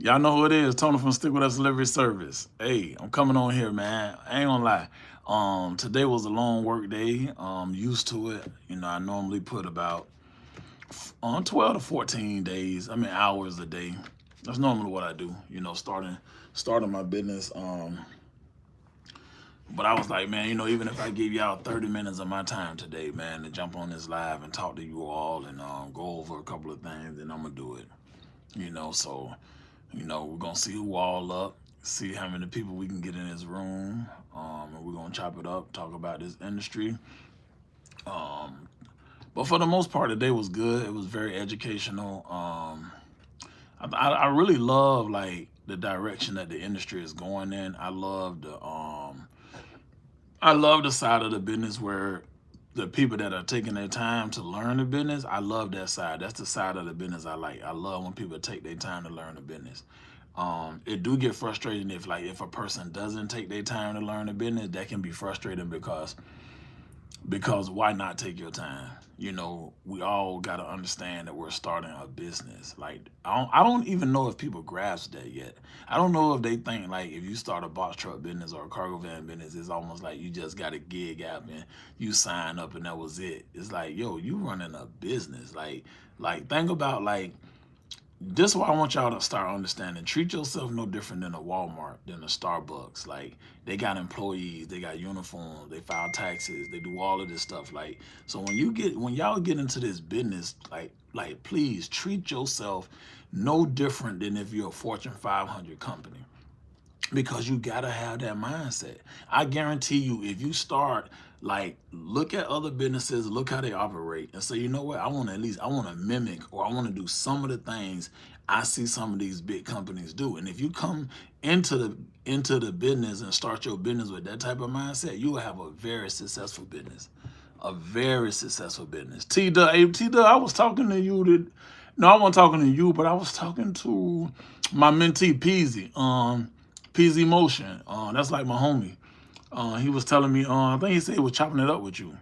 Y'all know who it is. Tony from Stick With Us Delivery Service. Hey, I'm coming on here, man. I ain't gonna lie. Today was a long work day. Used to it. I normally put about on 12 to 14 days. I mean hours a day. That's normally what I do. Starting my business. But I was like, man, even if I give y'all 30 minutes of my time today, man, to jump on this live and talk to you all and go over a couple of things, then I'm gonna do it. So we're gonna see who all up, see how many people we can get in this room, and we're gonna chop it up, talk about this industry. Um, but for the most part, the day was good. It was very educational. I really love like the direction that the industry is going in. I love the side of the business where the people that are taking their time to learn the business. I love that side. That's the side of the business I like. I love when people take their time to learn the business. It do get frustrating if a person doesn't take their time to learn the business. That can be frustrating because why not take your time? We all got to understand that we're starting a business. Like I don't even know if people grasp that yet. I don't know if they think like if you start a box truck business or a cargo van business, it's almost like you just got a gig app and you sign up and that was it. It's like, yo, you running a business. Like think about like this is what I want y'all to start understanding. Treat yourself no different than a Walmart, than a Starbucks. Like they got employees, they got uniforms, they file taxes, they do all of this stuff. Like so when y'all get into this business, like please treat yourself no different than if you're a Fortune 500 company because you gotta have that mindset. I guarantee you, if you start like look at other businesses, look how they operate, and say, you know what, I want to mimic or I want to do some of the things I see some of these big companies do. And if you come into the business and start your business with that type of mindset, you will have a very successful business. A very successful business. T Dub, I was talking to you no, I wasn't talking to you, but I was talking to my mentee Peasy. Peasy Motion. That's like my homie. He was telling me, I think he said he was chopping it up with you.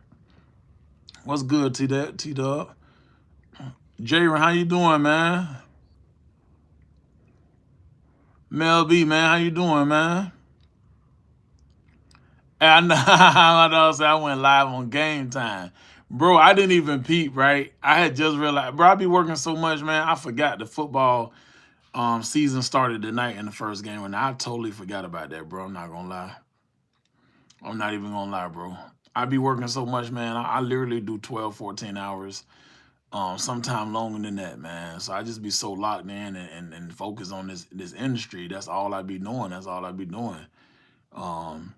What's good, T Dub? Jaron, how you doing, man? Mel B, man, how you doing, man? And I know I went live on Game Time. Bro, I didn't even peep, right? I had just realized, bro, I be working so much, man. I forgot the football season started tonight in the first game, and I totally forgot about that, bro. I'm not gonna lie. I'm not even gonna lie, bro. I be working so much, man. I literally do 12, 14 hours, sometime longer than that, man. So I just be so locked in and focused on this industry. That's all I be doing. That's all I be doing. Um,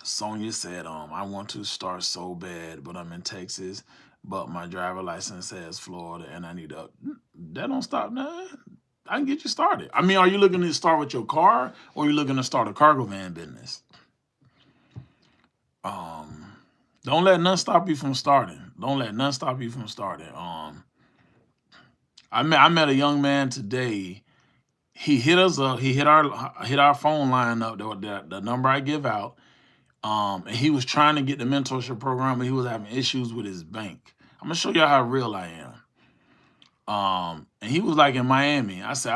Sonya said, I want to start so bad, but I'm in Texas, but my driver license says Florida, and I need to. That don't stop now. I can get you started. I mean, are you looking to start with your car, or are you looking to start a cargo van business? Um, don't let none stop you from starting. Don't let none stop you from starting. I met a young man today. He hit us up. He hit our phone line up. The number I give out. And he was trying to get the mentorship program, but he was having issues with his bank. I'm gonna show you how real I am. And he was like in Miami. He was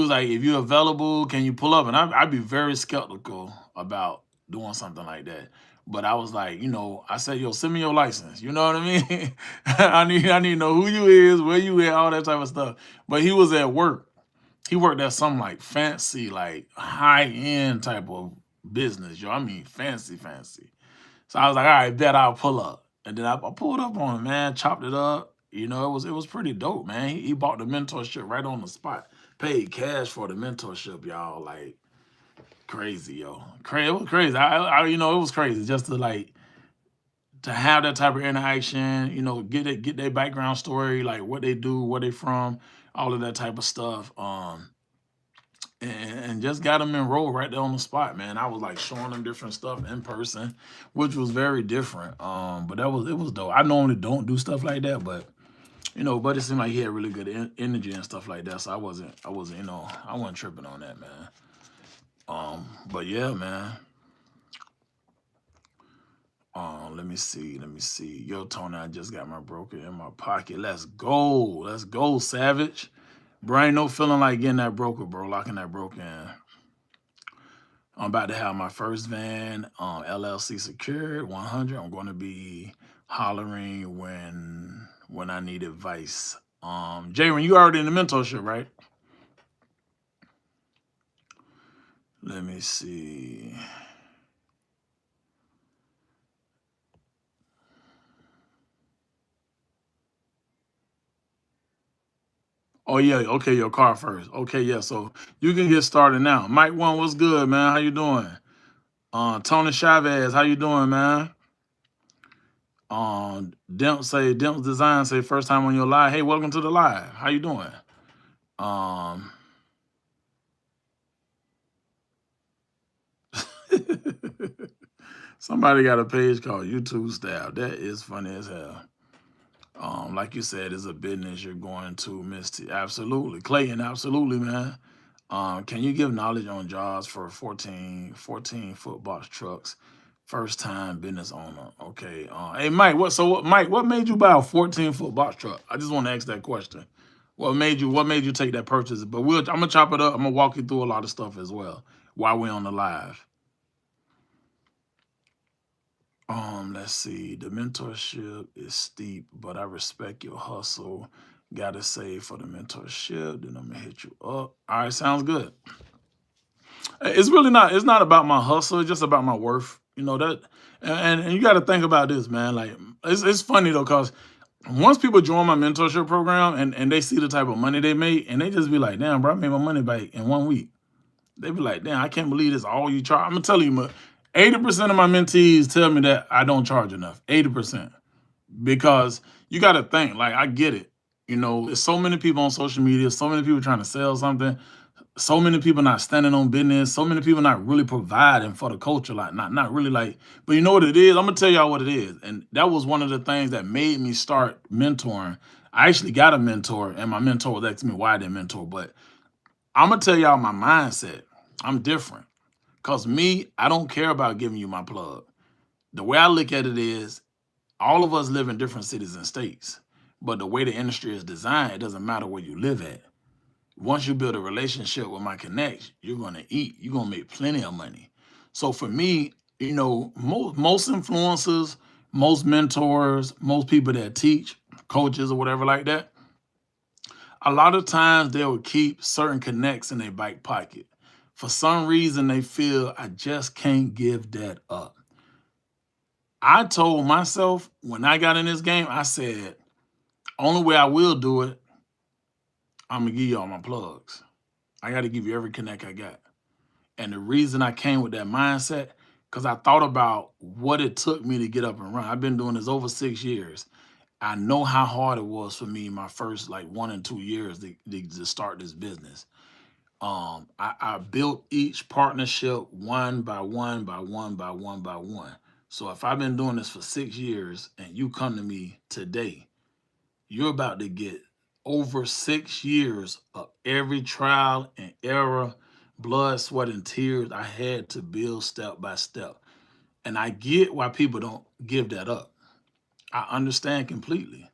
like, if you're available, can you pull up? And I'd be very skeptical about doing something like that. But I was like, I said, yo, send me your license. You know what I mean? I need to know who you is, where you at, all that type of stuff. But he was at work. He worked at some like fancy, like high end type of business, yo. I mean fancy, fancy. So I was like, all right, bet I'll pull up. And then I pulled up on him, man, chopped it up. It was pretty dope, man. He bought the mentorship right on the spot. Paid cash for the mentorship, y'all. Like crazy, yo. It was crazy. It was crazy just to like to have that type of interaction, get their background story, like what they do, where they from, all of that type of stuff. And just got them enrolled right there on the spot, man. I was like showing them different stuff in person, which was very different. But it was dope. I normally don't do stuff like that, but it seemed like he had really good energy and stuff like that. So I wasn't tripping on that, man. But yeah, man. Let me see. Yo, Tony, I just got my broker in my pocket. Let's go, Savage. Bro, ain't no feeling like getting that broker, bro, locking that broker in. I'm about to have my first van, LLC secured, 100. I'm going to be hollering when I need advice. Jay, you already in the mentorship, right? Let me see. Oh yeah, okay, your car first. Okay, yeah, so you can get started now. Mike One, what's good, man? How you doing? Tony Chavez, how you doing, man? Dimps Design say first time on your live. Hey, welcome to the live. How you doing? Um, somebody got a page called YouTube Style. That is funny as hell. Like you said, it's a business you're going to miss. Absolutely, Clayton. Absolutely, man. Can you give knowledge on jobs for 14-foot box trucks? First time business owner. Okay. Hey Mike, Mike, what made you buy a 14-foot box truck? I just want to ask that question. What made you take that purchase? But I'm gonna chop it up. I'm gonna walk you through a lot of stuff as well while we're on the live. Let's see. The mentorship is steep, but I respect your hustle. Gotta save for the mentorship. Then I'm gonna hit you up. All right, sounds good. It's really not. It's not about my hustle. It's just about my worth. You know that, and you got to think about this, man. Like it's funny though, cause once people join my mentorship program and they see the type of money they make, and they just be like, "Damn, bro, I made my money back in 1 week." They be like, "Damn, I can't believe this. All you charge." I'm gonna tell you, 80% of my mentees tell me that I don't charge enough. 80%, because you got to think. Like I get it. There's so many people on social media, so many people trying to sell something, so many people not standing on business, so many people not really providing for the culture, like not really like. But you know what it is? I'm gonna tell y'all what it is, and that was one of the things that made me start mentoring. I actually got a mentor, and my mentor was asking me why I didn't mentor. But I'm gonna tell y'all my mindset. I'm different, cause me, I don't care about giving you my plug. The way I look at it is, all of us live in different cities and states, but the way the industry is designed, it doesn't matter where you live at. Once you build a relationship with my connects, you're gonna eat. You're gonna make plenty of money. So for me, most influencers, most mentors, most people that teach, coaches or whatever like that, a lot of times they will keep certain connects in their back pocket. For some reason, they feel I just can't give that up. I told myself when I got in this game, I said, only way I will do it, I'm gonna give you all my plugs. I got to give you every connect I got. And the reason I came with that mindset, because I thought about what it took me to get up and run. I've been doing this over 6 years. I know how hard it was for me my first like 1 and 2 years to start this business. I built each partnership one by one by one by one by one. So if I've been doing this for 6 years and you come to me today, you're about to get over 6 years of every trial and error, blood, sweat, and tears I had to build step by step. And I get why people don't give that up. I understand completely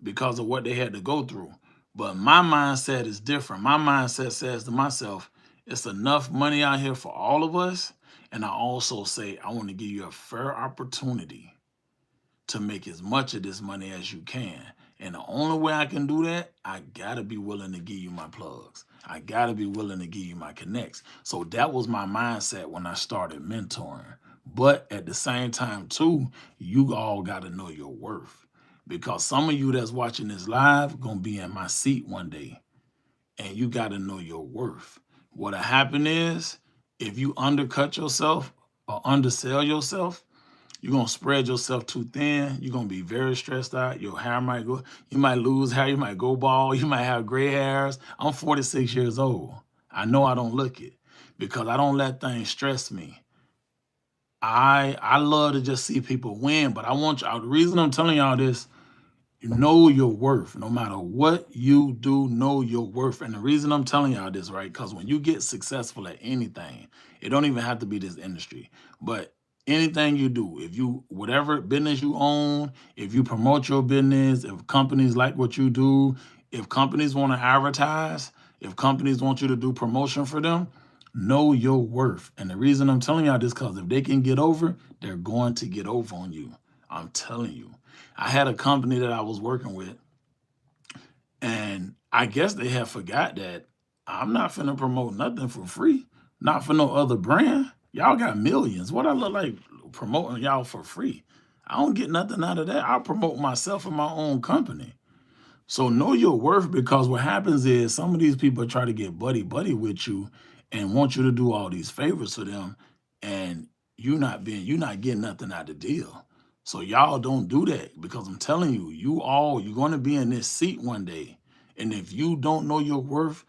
because of what they had to go through. But my mindset is different. My mindset says to myself, it's enough money out here for all of us. And I also say, I want to give you a fair opportunity to make as much of this money as you can. And the only way I can do that, I gotta be willing to give you my plugs. I gotta be willing to give you my connects. So that was my mindset when I started mentoring. But at the same time, too, you all gotta know your worth. Because some of you that's watching this live gonna be in my seat one day. And you gotta know your worth. What'll happen is if you undercut yourself or undersell yourself, you're gonna spread yourself too thin. You're gonna be very stressed out. Your hair might go, you might lose hair, you might go bald, you might have gray hairs. I'm 46 years old. I know I don't look it because I don't let things stress me. I love to just see people win, but I want you. The reason I'm telling y'all this, you know your worth. No matter what you do, know your worth. And the reason I'm telling y'all this, right? Because when you get successful at anything, it don't even have to be this industry, but anything you do, if you whatever business you own, if you promote your business, if companies like what you do, If companies want to advertise, if companies want you to do promotion for them, know your worth. And the reason I'm telling y'all this, because if they can get over, they're going to get over on you. I'm telling you. I had a company that I was working with, and I guess they had forgot that I'm not finna promote nothing for free, not for no other brand. Y'all got millions. What I look like promoting y'all for free? I don't get nothing out of that. I promote myself and my own company. So know your worth, because what happens is some of these people try to get buddy buddy with you and want you to do all these favors for them, and you're not getting nothing out of the deal. So y'all don't do that, because I'm telling you, you're going to be in this seat one day. And if you don't know your worth,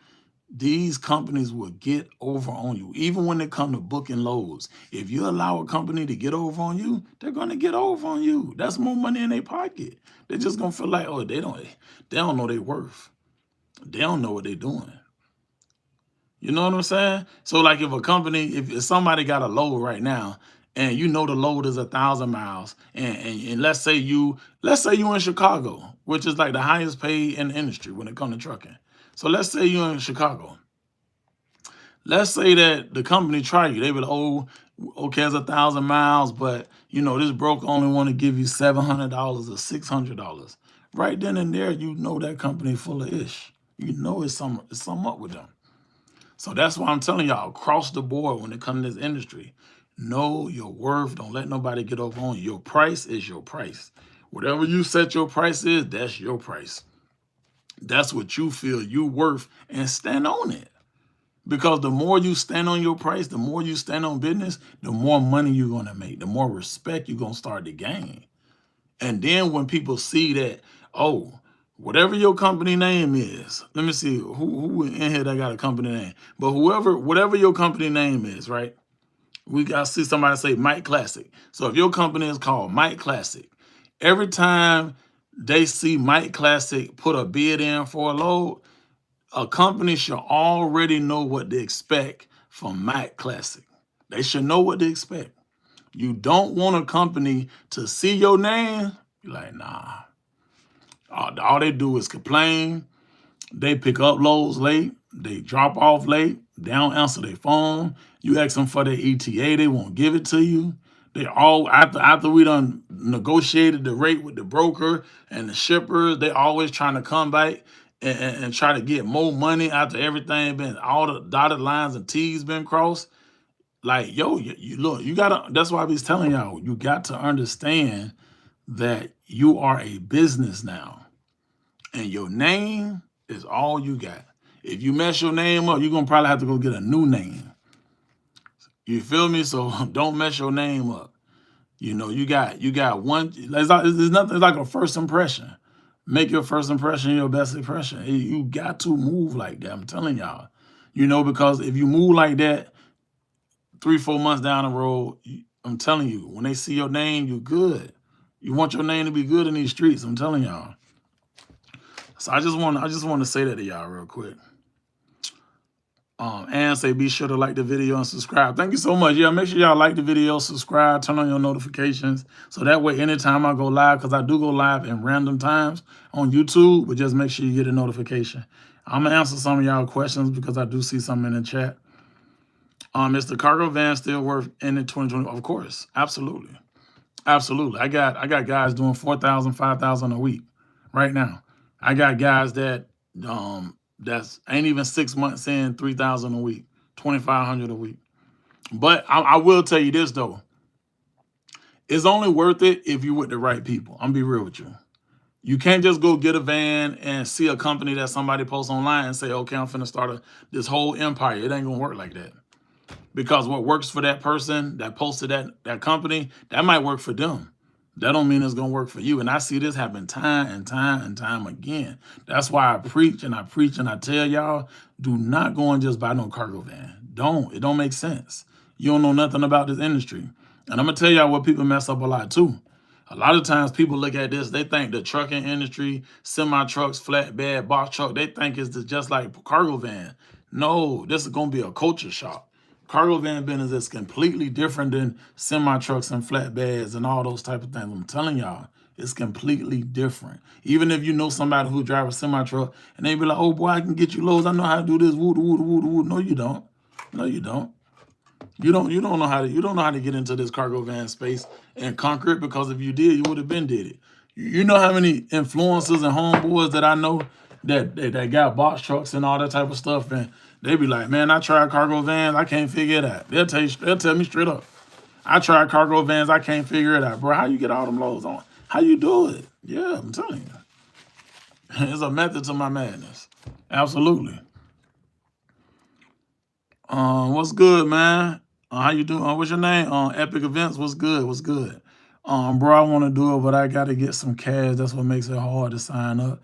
these companies will get over on you. Even when they come to booking loads, if you allow a company to get over on you, they're gonna get over on you. That's more money in their pocket. They're just gonna feel like, oh, they don't know their worth. They don't know what they're doing. You know what I'm saying? So like if a company, if somebody got a load right now, and you know the load is 1,000 miles, and let's say you in Chicago, which is like the highest paid in the industry when it comes to trucking. So let's say you're in Chicago. Let's say that the company try you. They be like, oh, okay, it's 1,000 miles, but this broker only want to give you $700 or $600. Right then and there, you know that company full of ish. You know it's some up with them. So that's why I'm telling y'all, across the board when it comes to this industry, know your worth. Don't let nobody get over on you. Your price is your price. Whatever you set your price is, that's your price. That's what you feel you worth, and stand on it. Because the more you stand on your price, the more you stand on business, the more money you're going to make, the more respect you're going to start to gain. And then when people see that, oh, whatever your company name is, let me see who in here that got a company name, but whatever your company name is, right? We got to see somebody say Mike Classic. So if your company is called Mike Classic, every time they see Mike Classic put a bid in for a load, a company should already know what to expect from Mike Classic. They should know what to expect. You don't want a company to see your name, be like, nah. All they do is complain. They pick up loads late. They drop off late. They don't answer their phone. You ask them for their ETA, they won't give it to you. They all after we done negotiated the rate with the broker and the shippers, they always trying to come back and try to get more money after everything been, all the dotted lines and T's been crossed. Like, yo, you look, you gotta. That's why I was telling y'all, you got to understand that you are a business now, and your name is all you got. If you mess your name up, you're gonna probably have to go get a new name. You feel me? So don't mess your name up. You got one. It's nothing. It's like a first impression. Make your first impression your best impression. You got to move like that. I'm telling y'all. Because if you move like that, 3, 4 months down the road, I'm telling you, when they see your name, you're good. You want your name to be good in these streets. I'm telling y'all. So I just want to say that to y'all real quick. And say be sure to like the video and subscribe. Thank you so much. Yeah, make sure y'all like the video, subscribe, turn on your notifications. So that way anytime I go live, because I do go live in random times on YouTube, but just make sure you get a notification. I'm going to answer some of y'all questions because I do see some in the chat. Is the cargo van still worth in 2020? Of course. Absolutely. Absolutely. I got guys doing 4,000, 5,000 a week right now. I got guys that's ain't even 6 months in, 3,000 a week, 2,500 a week. But I will tell you this though, it's only worth it if you with the right people. I'm be real with you. You can't just go get a van and see a company that somebody posts online and say, okay, I'm finna start this whole empire. It ain't gonna work like that. Because what works for that person that posted that company, that might work for them. That don't mean it's gonna work for you. And I see this happen time and time and time again. That's why I preach and I tell y'all, do not go and just buy no cargo van. It don't make sense. You don't know nothing about this industry. And I'm gonna tell y'all what people mess up a lot too. A lot of times people look at this, they think the trucking industry, semi trucks, flatbed, box truck, they think it's just like cargo van. No, this is gonna be a culture shock. Cargo van business is completely different than semi trucks and flatbeds and all those type of things. I'm telling y'all, It's completely different. Even if you know somebody who drives a semi truck and they be like, "Oh boy, I can get you loads. I know how to do this." Woo, woo, woo, woo. No, you don't. No, you don't. You don't know how to get into this cargo van space and conquer it, because if you did, you would have been did it. You know how many influencers and homeboys that I know that got box trucks and all that type of stuff, and they be like, "Man, I tried cargo vans, I can't figure it out." They'll tell me straight up, "I tried cargo vans, I can't figure it out, bro. How you get all them loads on? How you do it?" Yeah, I'm telling you, there's a method to my madness. Absolutely. What's good, man? How you doing? What's your name? Epic Events. What's good? What's good? Bro, I want to do it, but I got to get some cash. That's what makes it hard to sign up.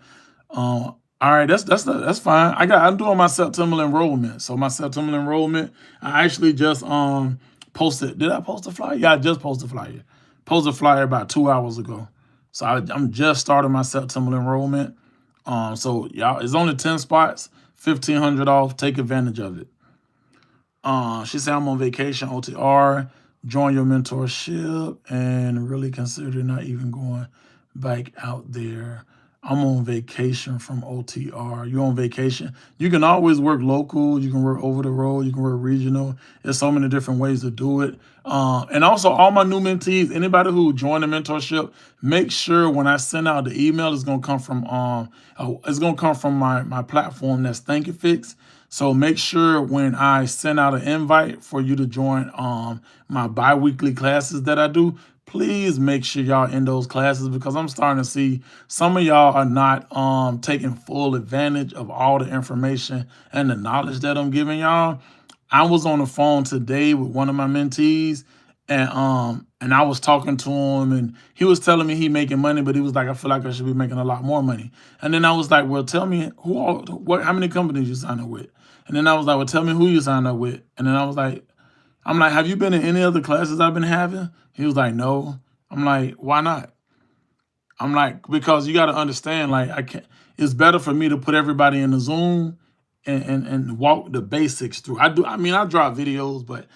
All right, that's fine. I'm doing my September enrollment. So my September enrollment, I actually just posted. Did I post a flyer? Yeah, I just posted a flyer. Posted a flyer about 2 hours ago. So I'm just starting my September enrollment. So y'all, it's only 10 spots, 1,500 off. Take advantage of it. She said, "I'm on vacation, OTR. Join your mentorship and really consider not even going back out there." I'm on vacation from OTR. You on vacation? You can always work local. You can work over the road. You can work regional. There's so many different ways to do it. And also, all my new mentees, anybody who joined the mentorship, make sure when I send out the email, it's gonna come from my platform that's Thinkific. So make sure when I send out an invite for you to join my bi-weekly classes that I do, please make sure y'all in those classes, because I'm starting to see some of y'all are not taking full advantage of all the information and the knowledge that I'm giving y'all. I was on the phone today with one of my mentees, and I was talking to him, and he was telling me he making money, but he was like, "I feel like I should be making a lot more money." And then I was like, "Well, tell me how many companies you signed up with?" And then I was like, "Well, tell me who you signed up with." And then I'm like, "Have you been in any other classes I've been having?" He was like, "No." I'm like, "Why not?" I'm like, "Because you got to understand, like, I can't. It's better for me to put everybody in the Zoom and walk the basics through. I do. I mean, I drop videos, but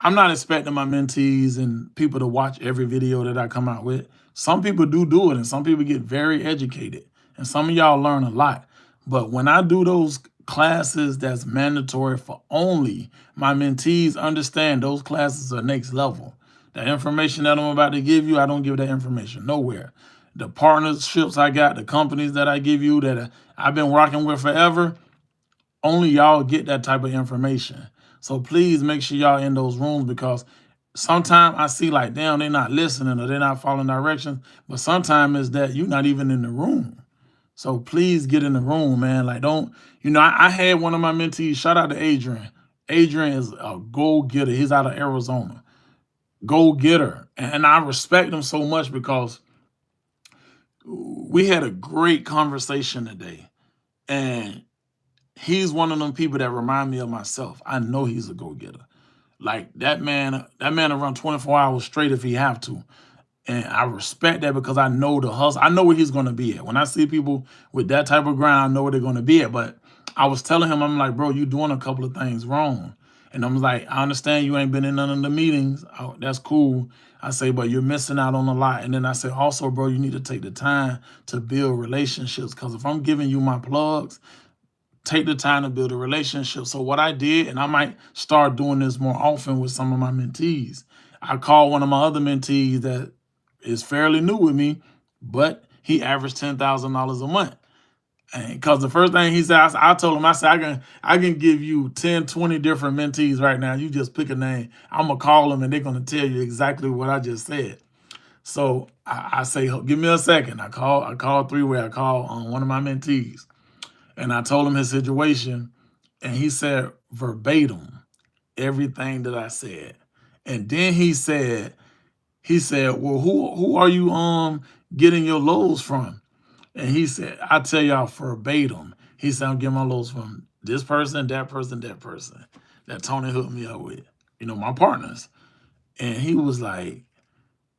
I'm not expecting my mentees and people to watch every video that I come out with. Some people do it, and some people get very educated, and some of y'all learn a lot. But when I do those classes that's mandatory for only my mentees, understand those classes are next level. The information that I'm about to give you, I don't give that information nowhere. The partnerships I got, the companies that I give you that I've been working with forever, only y'all get that type of information. So please make sure y'all in those rooms, because sometimes I see like, damn, they're not listening or they're not following directions. But sometimes it's that you're not even in the room. So please get in the room, man. Like, don't, I had one of my mentees, shout out to Adrian. Adrian is a go getter. He's out of Arizona. Go getter. And I respect him so much because we had a great conversation today. And he's one of them people that remind me of myself. I know he's a go-getter. Like that man will run 24 hours straight if he have to. And I respect that because I know the hustle. I know where he's gonna be at. When I see people with that type of grind, I know where they're gonna be at. But I was telling him, I'm like, "Bro, you doing a couple of things wrong." And I'm like, "I understand you ain't been in none of the meetings. Oh, that's cool." I say, "But you're missing out on a lot." And then I say, "Also, bro, you need to take the time to build relationships. Because if I'm giving you my plugs, take the time to build a relationship." So what I did, and I might start doing this more often with some of my mentees, I called one of my other mentees that is fairly new with me, but he averaged $10,000 a month. And because the first thing he said, I told him, I said, I can give you 10, 20 different mentees right now. You just pick a name. I'm gonna call them and they're gonna tell you exactly what I just said. So I say, "Give me a second." I call three-way. I call on one of my mentees, and I told him his situation, and he said verbatim everything that I said. And then he said, "Well, who are you getting your lows from?" And he said, "I tell y'all verbatim." He said, "I'm getting my lows from this person, that person, that person that Tony hooked me up with, my partners." And he was like,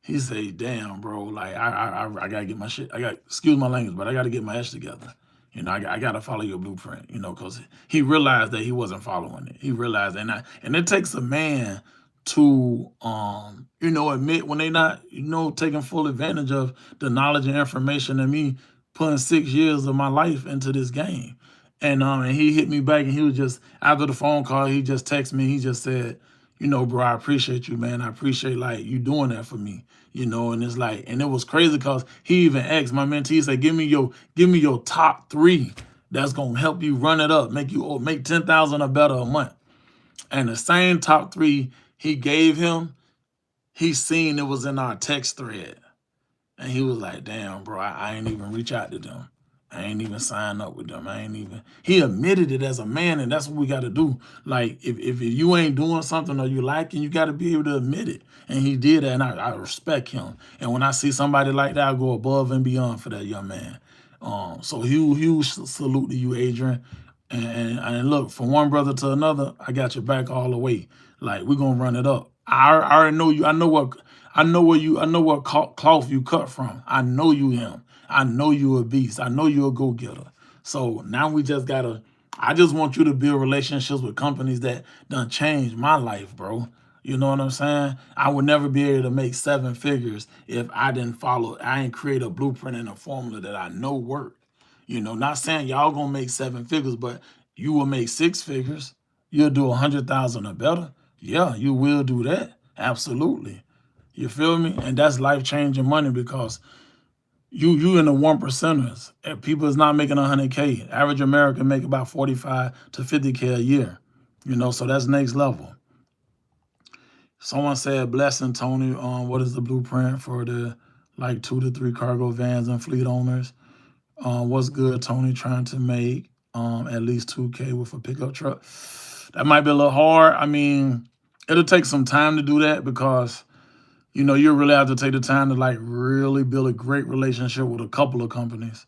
he said, "Damn, bro, like I gotta get my shit. Excuse my language, but I gotta get my ass together. I gotta follow your blueprint, because he realized that he wasn't following it. He realized, and it takes a man to admit when they not taking full advantage of the knowledge and information and me putting 6 years of my life into this game. And he hit me back, and he was just, after the phone call, he just texted me. He just said, bro, I appreciate you, man. I appreciate like you doing that for me. And it's like, and it was crazy because he even asked my mentee, he said, give me your top three that's gonna help you run it up, make 10,000 or better a month. And the same top three he gave him, he seen it was in our text thread. And he was like, damn, bro, I ain't even reach out to them. I ain't even sign up with them. He admitted it as a man, and that's what we got to do. Like, if you ain't doing something or you lacking, you got to be able to admit it. And he did that, and I respect him. And when I see somebody like that, I go above and beyond for that young man. So huge salute to you, Adrian. And look, from one brother to another, I got your back all the way. Like, we're gonna run it up. I already know you. I know what cloth you cut from. I know you him. I know you a beast. I know you a go-getter. So now we just gotta, I just want you to build relationships with companies that done changed my life, bro. You know what I'm saying? I would never be able to make 7 figures if I ain't create a blueprint and a formula that I know work. Not saying y'all gonna make 7 figures, but you will make 6 figures. You'll do 100,000 or better. Yeah, you will do that. Absolutely. You feel me? And that's life-changing money, because you in the 1%ers. If people is not making 100K, average American make about 45 to 50K a year. So that's next level. Someone said, blessing, Tony, what is the blueprint for the 2 to 3 cargo vans and fleet owners? What's good, Tony? Trying to make at least 2K with a pickup truck. That might be a little hard. I mean, it'll take some time to do that, because you really have to take the time to really build a great relationship with a couple of companies.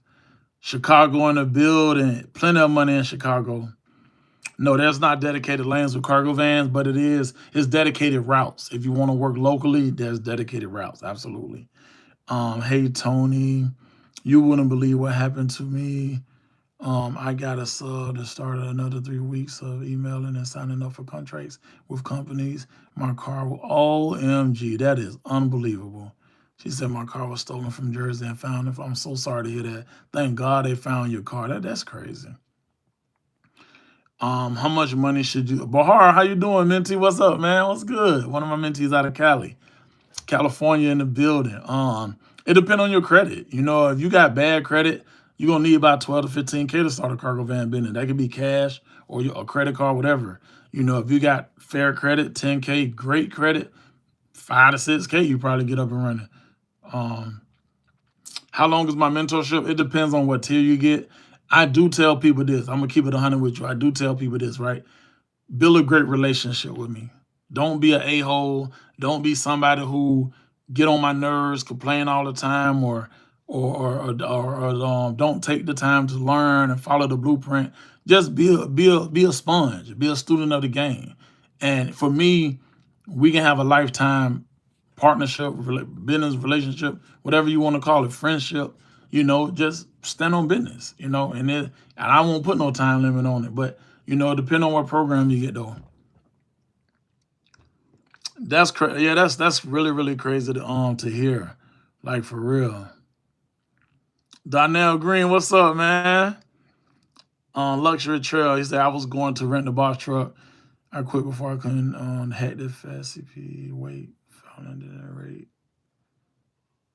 Chicago in the building, plenty of money in Chicago. No, there's not dedicated lanes with cargo vans, but it's dedicated routes. If you want to work locally, there's dedicated routes. Absolutely. Hey, Tony, you wouldn't believe what happened to me. I got a sub to start another 3 weeks of emailing and signing up for contracts with companies. My car, OMG, that is unbelievable. She said my car was stolen from Jersey and found it. I'm so sorry to hear that. Thank God they found your car. That's crazy. How much money should you? Bahar, how you doing, mentee? What's up, man? What's good? One of my mentees out of California in the building. It depends on your credit. If you got bad credit, you're gonna need about 12 to 15K to start a cargo van business. That could be cash or a credit card, whatever. If you got fair credit, 10K, great credit, 5 to 6K, you probably get up and running. How long is my mentorship? It depends on what tier you get. I do tell people this. I'm gonna keep it 100 with you. I do tell people this, right? Build a great relationship with me. Don't be an a-hole. Don't be somebody who get on my nerves, complain all the time, or don't take the time to learn and follow the blueprint. Just be a sponge. Be a student of the game. And for me, we can have a lifetime partnership, business relationship, whatever you want to call it, friendship. Just stand on business. And I won't put no time limit on it, but depending on what program you get though. That's crazy. Yeah, that's really, really crazy to hear. Like, for real. Donnell Green, what's up, man? Luxury Trail. He said I was going to rent the box truck. I quit before I couldn't hack the fast CP. Wait, found under that rate.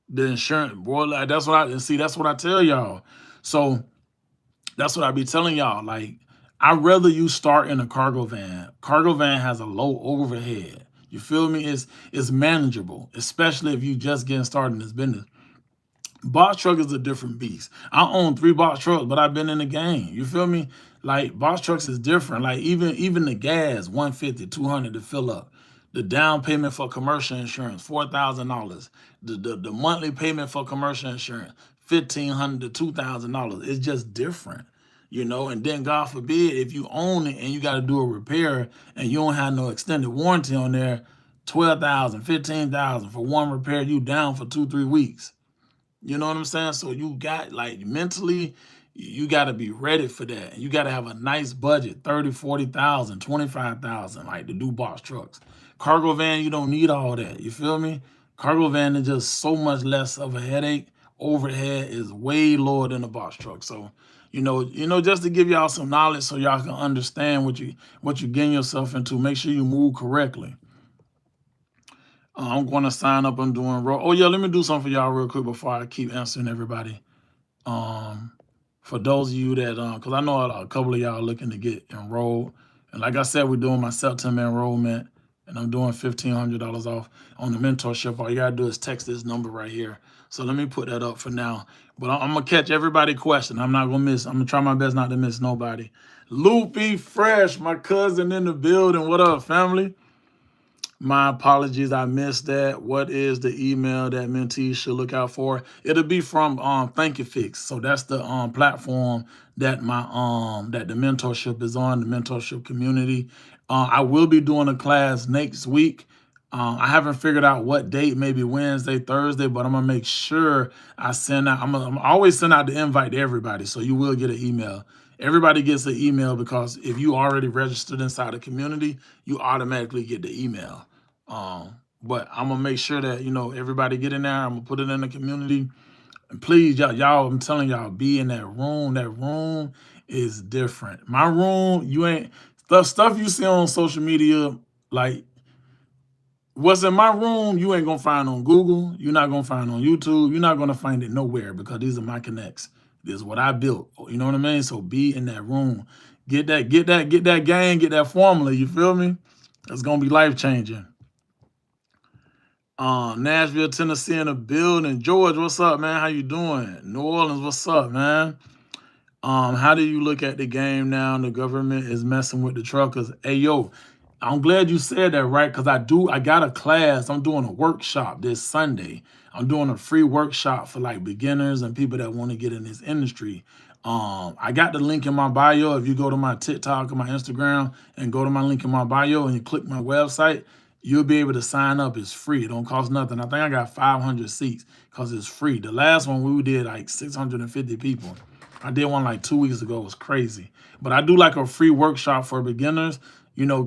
The insurance, boy, like, that's what I tell y'all. So that's what I be telling y'all. Like, I'd rather you start in a cargo van. Cargo van has a low overhead. You feel me? It's manageable, especially if you just getting started in this business. Box truck is a different beast. I own 3 box trucks, but I've been in the game. You feel me? Like, box trucks is different. Like, even the gas, $150, $200 to fill up. The down payment for commercial insurance, $4,000. The monthly payment for commercial insurance, $1,500 to $2,000. It's just different, And then, God forbid, if you own it and you got to do a repair and you don't have no extended warranty on there, $12,000, $15,000 for one repair, you down for 2-3 weeks. You know what I'm saying? So you got, like, mentally, You got to be ready for that. And you got to have a nice budget, 30, 40,000, 25,000, like to do box trucks. Cargo van, you don't need all that. You feel me? Cargo van is just so much less of a headache. Overhead is way lower than a box truck. So, just to give y'all some knowledge so y'all can understand what you getting yourself into. Make sure you move correctly. I'm going to sign up. I'm doing roll. Oh yeah, let me do something for y'all real quick before I keep answering everybody. Um, for those of you that, because I know a couple of y'all looking to get enrolled, and like I said, we're doing my September enrollment, and I'm doing $1,500 off on the mentorship. All you gotta do is text this number right here. So let me put that up for now. But I'm gonna catch everybody question. I'm not gonna miss. I'm gonna try my best not to miss nobody. Loopy Fresh, my cousin in the building. What up, family? My apologies, I missed that. What is the email that mentees should look out for? It'll be from Thank You Fix. So that's the platform that that the mentorship is on, the mentorship community. I will be doing a class next week. I haven't figured out what date, maybe Wednesday, Thursday, but I'm gonna make sure I send out. I'm always send out the invite to everybody, so you will get an email. Everybody gets an email because if you already registered inside the community, you automatically get the email. But I'm gonna make sure that everybody get in there. I'm gonna put it in the community. And please, y'all, I'm telling y'all, be in that room. That room is different. My room, you ain't stuff you see on social media, like what's in my room, you ain't gonna find on Google. You're not gonna find on YouTube. You're not gonna find it nowhere because these are my connects. This is what I built. You know what I mean? So be in that room. Get that gang, get that formula. You feel me? It's gonna be life changing. Nashville, Tennessee in the building. George, what's up, man? How you doing? New Orleans, what's up, man? How do you look at the game now? The government is messing with the truckers. Hey, yo, I'm glad you said that, right? Because I got a class. I'm doing a workshop this Sunday. I'm doing a free workshop for like beginners and people that want to get in this industry. I got the link in my bio. If you go to my TikTok or my Instagram and go to my link in my bio and you click my website, you'll be able to sign up. It's free. It don't cost nothing. I think I got 500 seats because it's free. The last one we did like 650 people. I did one like 2 weeks ago. It was crazy. But I do like a free workshop for beginners,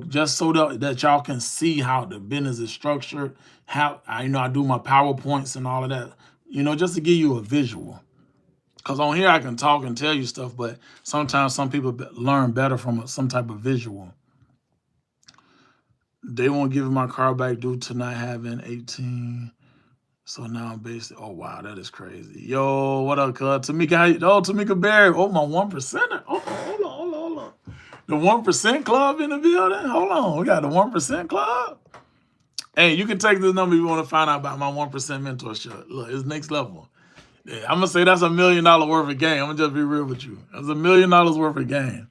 just so that y'all can see how the business is structured, how I do my PowerPoints and all of that, just to give you a visual. Because on here I can talk and tell you stuff, but sometimes some people learn better from some type of visual. They won't give me my car back due to not having 18. So now I'm basically, oh wow, that is crazy. Yo, what up, cuz? Tamika, Tamika Berry. Oh, my 1%er. Oh, hold on. The 1% club in the building? Hold on. We got the 1% club. Hey, you can take this number if you want to find out about my 1% mentorship. Look, it's next level. Yeah, I'm gonna say that's $1 million worth of game. I'm gonna just be real with you. That's $1 million worth of game.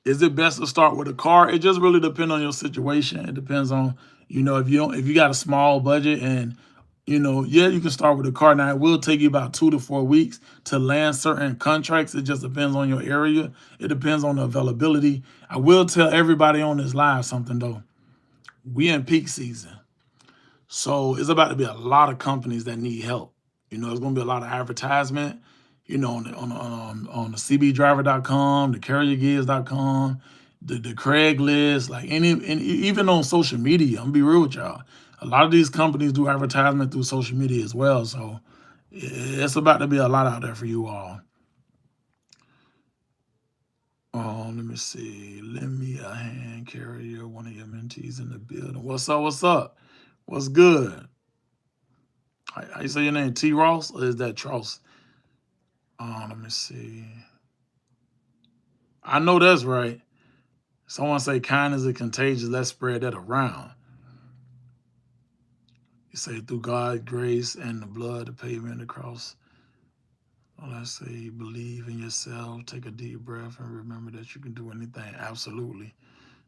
Is it best to start with a car? It just really depends on your situation. It depends on, if you got a small budget and yeah, you can start with a car. Now it will take you about 2 to 4 weeks to land certain contracts. It just depends on your area. It depends on the availability. I will tell everybody on this live something though. We in peak season. So it's about to be a lot of companies that need help. There's gonna be a lot of advertisement, on the cbdriver.com, the carriergigs.com, the Craigslist, like and even on social media. I'm gonna be real with y'all. A lot of these companies do advertisement through social media as well. So it's about to be a lot out there for you all. Oh, let me see. Lend me a hand carrier, one of your mentees in the building. What's up? What's up? What's good? How you say your name? T. Ross or is that Tross? Let me see. I know that's right. Someone say kindness is contagious. Let's spread that around. You say through God's grace and the blood, the pavement, and the cross. Well, let's say believe in yourself. Take a deep breath and remember that you can do anything. Absolutely.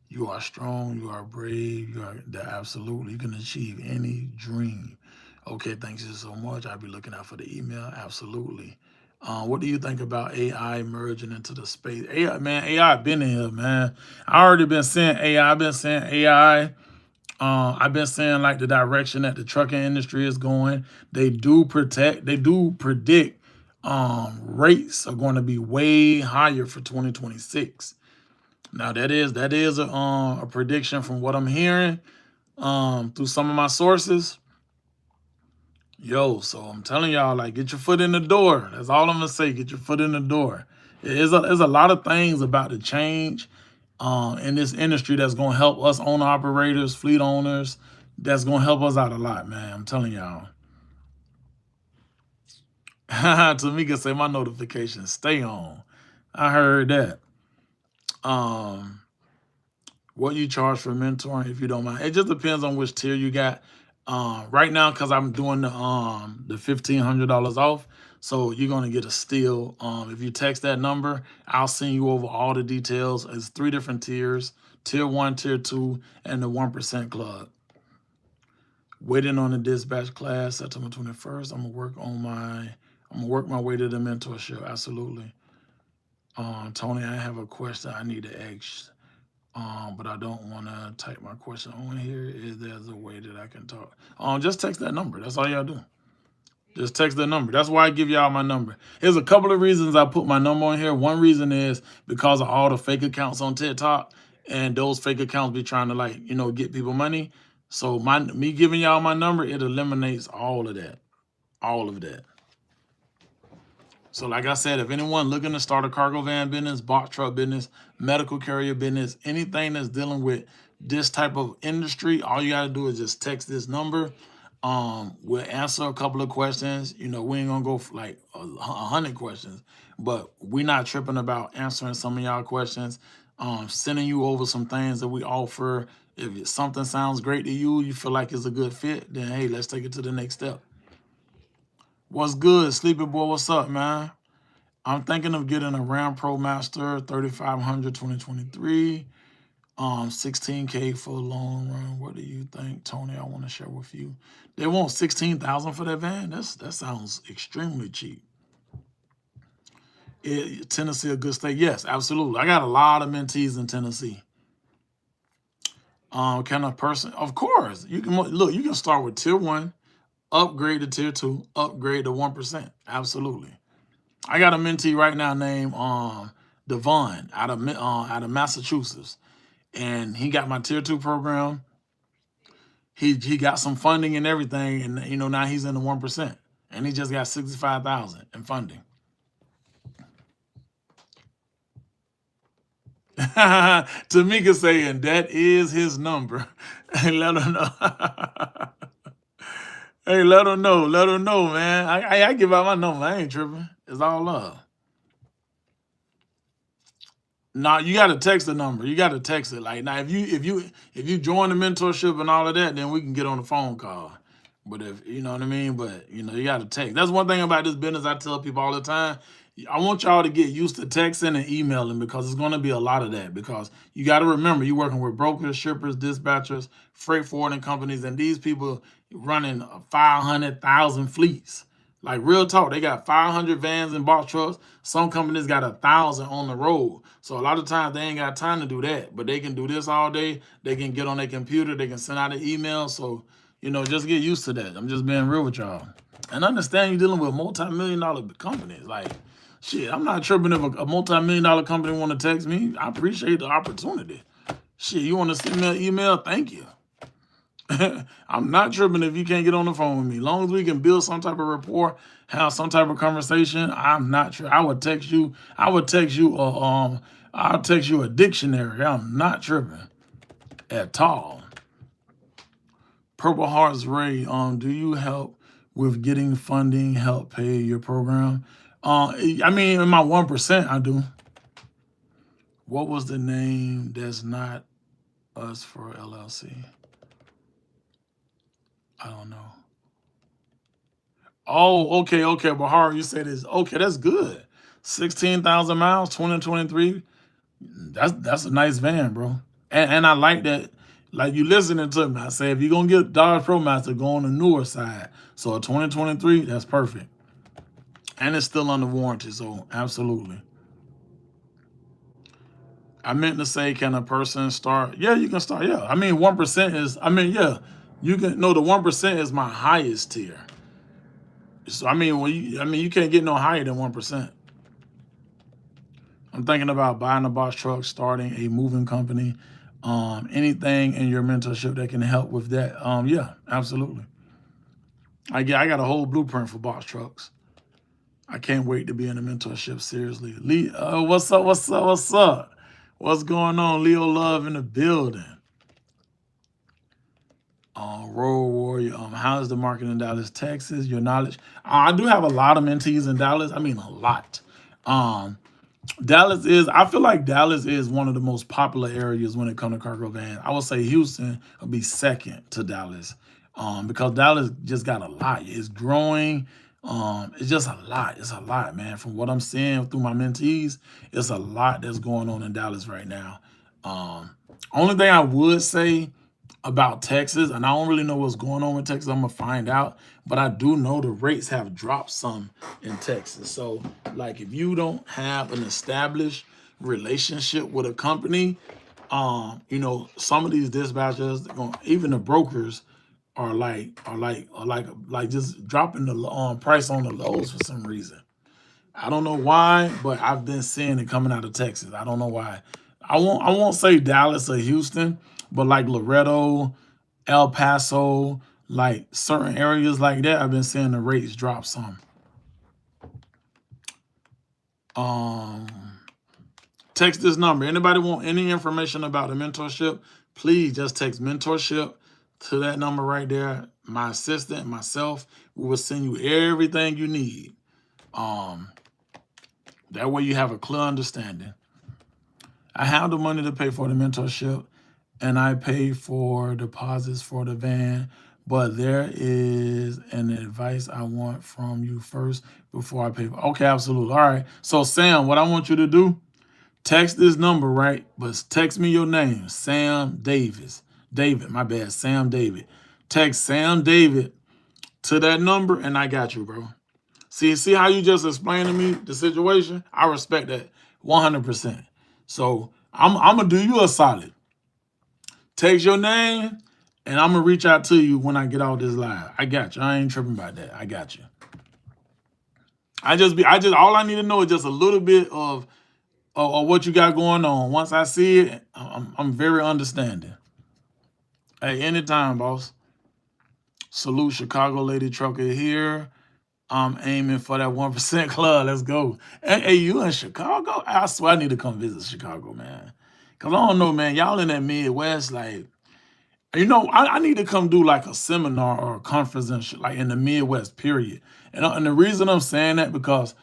You are strong. You are brave. Absolutely. You can achieve any dream. Okay, thanks you so much. I'll be looking out for the email. Absolutely. What do you think about AI merging into the space? AI, man, AI been in here, man. I already been saying AI. I've been saying AI. I've been saying like the direction that the trucking industry is going. They do predict rates are going to be way higher for 2026. Now that is a prediction from what I'm hearing through some of my sources. Yo, so I'm telling y'all, like, get your foot in the door. That's all I'm gonna say. Get your foot in the door. There's a lot of things about to change in this industry that's gonna help us owner operators, fleet owners. That's gonna help us out a lot, man. I'm telling y'all. Tamika say my notifications stay on. I heard that. Um, what you charge for mentoring, if you don't mind. It just depends on which tier you got. Right now, because I'm doing the $1,500 off, so you're gonna get a steal. If you text that number, I'll send you over all the details. It's 3 different tiers: tier 1, tier 2, and the 1% club. Waiting on the dispatch class September 21st. I'm gonna work my way to the mentorship. Absolutely. Tony, I have a question I need to ask. But I don't want to type my question on here. Is there's a way that I can talk? Just text that number. That's all y'all do. Just text the number. That's why I give y'all my number. There's a couple of reasons I put my number on here. One reason is because of all the fake accounts on TikTok, and those fake accounts be trying to, like, get people money. So me giving y'all my number, it eliminates all of that. All of that. So like I said, if anyone looking to start a cargo van business, box truck business, medical carrier business, anything that's dealing with this type of industry, all you got to do is just text this number. We'll answer a couple of questions. We ain't gonna go for like 100 questions, but we're not tripping about answering some of y'all questions. Sending you over some things that we offer. If something sounds great to you, you feel like it's a good fit, then hey, let's take it to the next step. What's good, Sleepy Boy? What's up, man? I'm thinking of getting a Ram Pro Master 3500 2023, 16K for a long run. What do you think, Tony? I want to share with you. They want 16,000 for that van. That sounds extremely cheap. Tennessee a good state? Yes, absolutely. I got a lot of mentees in Tennessee. Can a person? Of course, you can look. You can start with tier 1, upgrade to tier 2, upgrade to 1%. Absolutely. I got a mentee right now named Devon out of Massachusetts, and he got my tier 2 program. He got some funding and everything, and now he's in the 1%, and he just got 65,000 in funding. Tamika saying that is his number. Hey, let her know. Hey, let her know. Let her know, man. I give out my number. I ain't tripping. It's all love. Nah, you got to text the number. You got to text it. Like, now, if you join the mentorship and all of that, then we can get on the phone call. But if you know what I mean, but you got to text. That's one thing about this business. I tell people all the time. I want y'all to get used to texting and emailing, because it's going to be a lot of that. Because you got to remember, you're working with brokers, shippers, dispatchers, freight forwarding companies, and these people running 500,000 fleets. Like, real talk, they got 500 vans and box trucks. Some companies got 1,000 on the road. So a lot of times they ain't got time to do that, but they can do this all day. They can get on their computer. They can send out an email. So, just get used to that. I'm just being real with y'all. And understand you're dealing with multi-million-dollar companies. Like, shit, I'm not tripping if a multi-million-dollar company want to text me. I appreciate the opportunity. Shit, you want to send me an email? Thank you. I'm not tripping if you can't get on the phone with me. As long as we can build some type of rapport, have some type of conversation, I'm not sure. I would text you. I'll text you a dictionary. I'm not tripping at all. Purple Hearts Ray, do you help with getting funding, help pay your program? I mean, in my 1%, I do. What was the name? That's not us for LLC. I don't know. Oh, okay. Bahar, you said this. Okay, that's good. 16,000 miles, 2023. That's a nice van, bro. And I like that. Like, you listening to me. I say, if you're going to get Dodge ProMaster, go on the newer side. So a 2023, that's perfect. And it's still under warranty, so absolutely. I meant to say, can a person start? Yeah, you can start. Yeah. I mean, 1% is, yeah. You can, no, the 1% is my highest tier. So you can't get no higher than 1%. I'm thinking about buying a box truck, starting a moving company, anything in your mentorship that can help with that. Yeah, absolutely. I got a whole blueprint for box trucks. I can't wait to be in the mentorship. Seriously, Lee, what's up? What's up? What's up? What's going on? Leo Love in the building. Road Warrior. How is the market in Dallas, Texas? Your knowledge. I do have a lot of mentees in Dallas. I mean, a lot. Um, I feel like Dallas is one of the most popular areas when it comes to cargo vans. I would say Houston would be second to Dallas, because Dallas just got a lot. It's growing. It's just a lot. It's a lot, man. From what I'm seeing through my mentees, it's a lot that's going on in Dallas right now. Only thing I would say about Texas, and I don't really know what's going on with Texas. I'm gonna find out, but I do know the rates have dropped some in Texas. So, like, if you don't have an established relationship with a company, some of these dispatchers, even the brokers, are like just dropping the price on the lows for some reason. I don't know why, but I've been seeing it coming out of Texas. I don't know why. I won't say Dallas or Houston, but like Loretto, El Paso, like certain areas like that, I've been seeing the rates drop some. Um, Text this number. Anybody want any information about the mentorship? Please just text mentorship to that number right there. My assistant, myself, we will send you everything you need. That way you have a clear understanding. I have the money to pay for the mentorship, and I pay for deposits for the van, but there is an advice I want from you first before I pay. Okay, absolutely. All right. So Sam, what I want you to do, text this number, right? But text me your name, Sam Davis. David, my bad, Sam David. Text Sam David to that number, and I got you, bro. See how you just explained to me the situation? I respect that 100%. So I'm gonna do you a solid. Text your name, and I'm gonna reach out to you when I get out this live. I got you. I ain't tripping about that. I got you. All I need to know is just a little bit of what you got going on. Once I see it, I'm very understanding. Hey, anytime, boss. Salute Chicago Lady Trucker here. I'm aiming for that 1% club. Let's go. Hey, you in Chicago? I swear I need to come visit Chicago, man. Cause I don't know, man. Y'all in that Midwest, like, I need to come do like a seminar or a conference and shit, like in the Midwest, period. And the reason I'm saying that because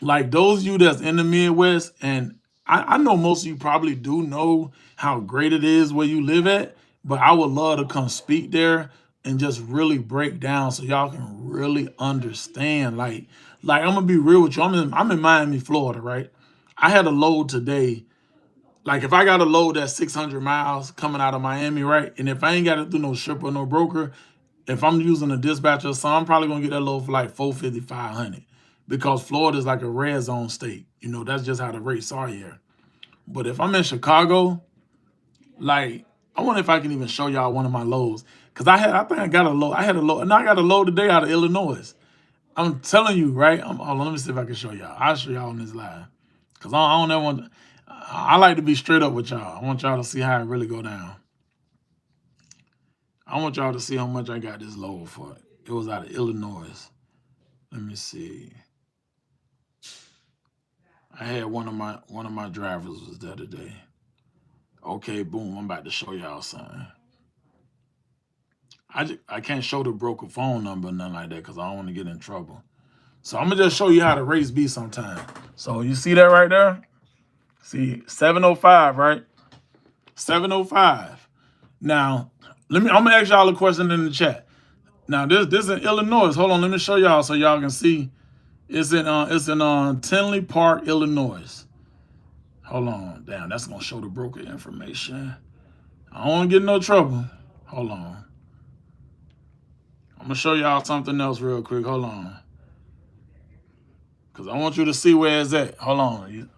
like those of you that's in the Midwest, and I know most of you probably do know how great it is where you live at, but I would love to come speak there and just really break down so y'all can really understand. Like I'm gonna be real with you. I'm in Miami, Florida, right? I had a load today. Like if I got a load that's 600 miles coming out of Miami, right? And if I ain't got it through no shipper or no broker, if I'm using a dispatcher, so I'm probably gonna get that load for like 450, 500, because Florida is like a red zone state. That's just how the rates are here. But if I'm in Chicago, like I wonder if I can even show y'all one of my loads. Cause I think I got a load. I had a load, and I got a load today out of Illinois. I'm telling you, right? Hold on, let me see if I can show y'all. I'll show y'all on this live. Cause I don't ever want. I like to be straight up with y'all. I want y'all to see how it really go down. I want y'all to see how much I got this load for. It was out of Illinois. Let me see. I had one of my drivers was there today. Okay, boom. I'm about to show y'all something. I can't show the broker phone number or nothing like that because I don't want to get in trouble. So I'm gonna just show you how the rates be sometime. So you see that right there? See 705, right? 705. Now, I'm gonna ask y'all a question in the chat. Now this in Illinois. Hold on, let me show y'all so y'all can see. It's in Tinley Park, Illinois. Hold on, damn, that's gonna show the broker information. I don't want to get in no trouble. Hold on. I'm gonna show y'all something else real quick. Hold on, cause I want you to see where it's at. Hold on.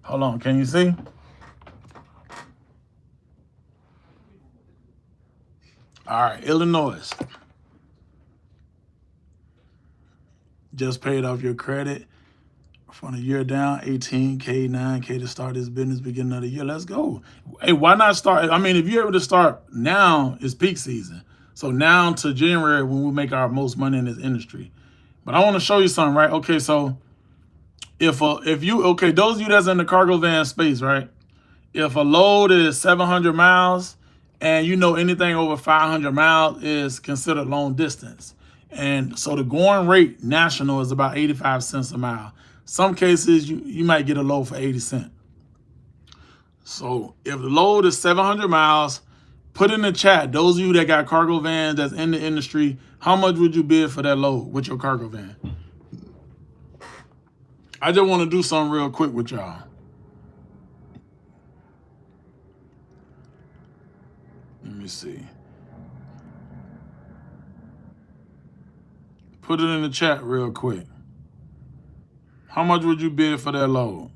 Hold on. Can you see? All right, Illinois. just paid off your credit from a year down, 18K, 9K to start this business beginning of the year. Let's go. Hey, why not start? I mean, if you're able to start now, it's peak season. So now to January when we make our most money in this industry. But I want to show you something, right? Okay, so if you okay, those of you that's in the cargo van space, right? If a load is 700 miles and you know anything over 500 miles is considered long distance. And so the going rate national is about 85 cents a mile. Some cases you might get a load for 80 cents. So if the load is 700 miles, put in the chat, those of you that got cargo vans that's in the industry, how much would you bid for that load with your cargo van? I just want to do something real quick with y'all. Let me see. Put it in the chat real quick. How much would you bid for that load?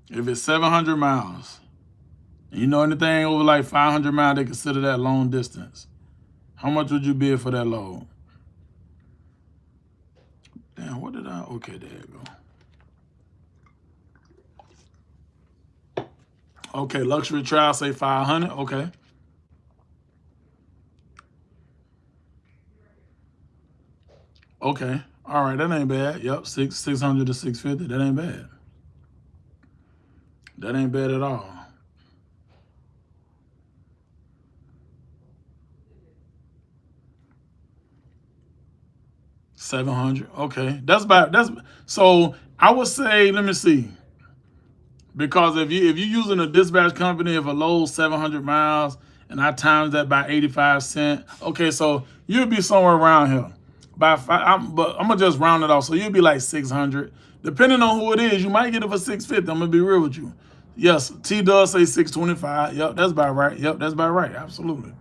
If it's 700 miles, and you know anything over like 500 miles, they consider that long distance. How much would you bid for that load? Damn, what did I? Okay, there you go. Okay, luxury trial say 500. Okay. Okay. All right, that ain't bad. Yep, 600 to 650. That ain't bad. That ain't bad at all. $700. Okay, that's so. I would say, let me see, because if you're using a dispatch company, if a load 700 miles and I times that by 85 cents, okay, so you'll be somewhere around here. But I'm gonna just round it off, so you'll be like 600. Depending on who it is, you might get it for 650. I'm gonna be real with you. Yes, T does say 625. Yep, that's about right. Yep, that's about right. Absolutely.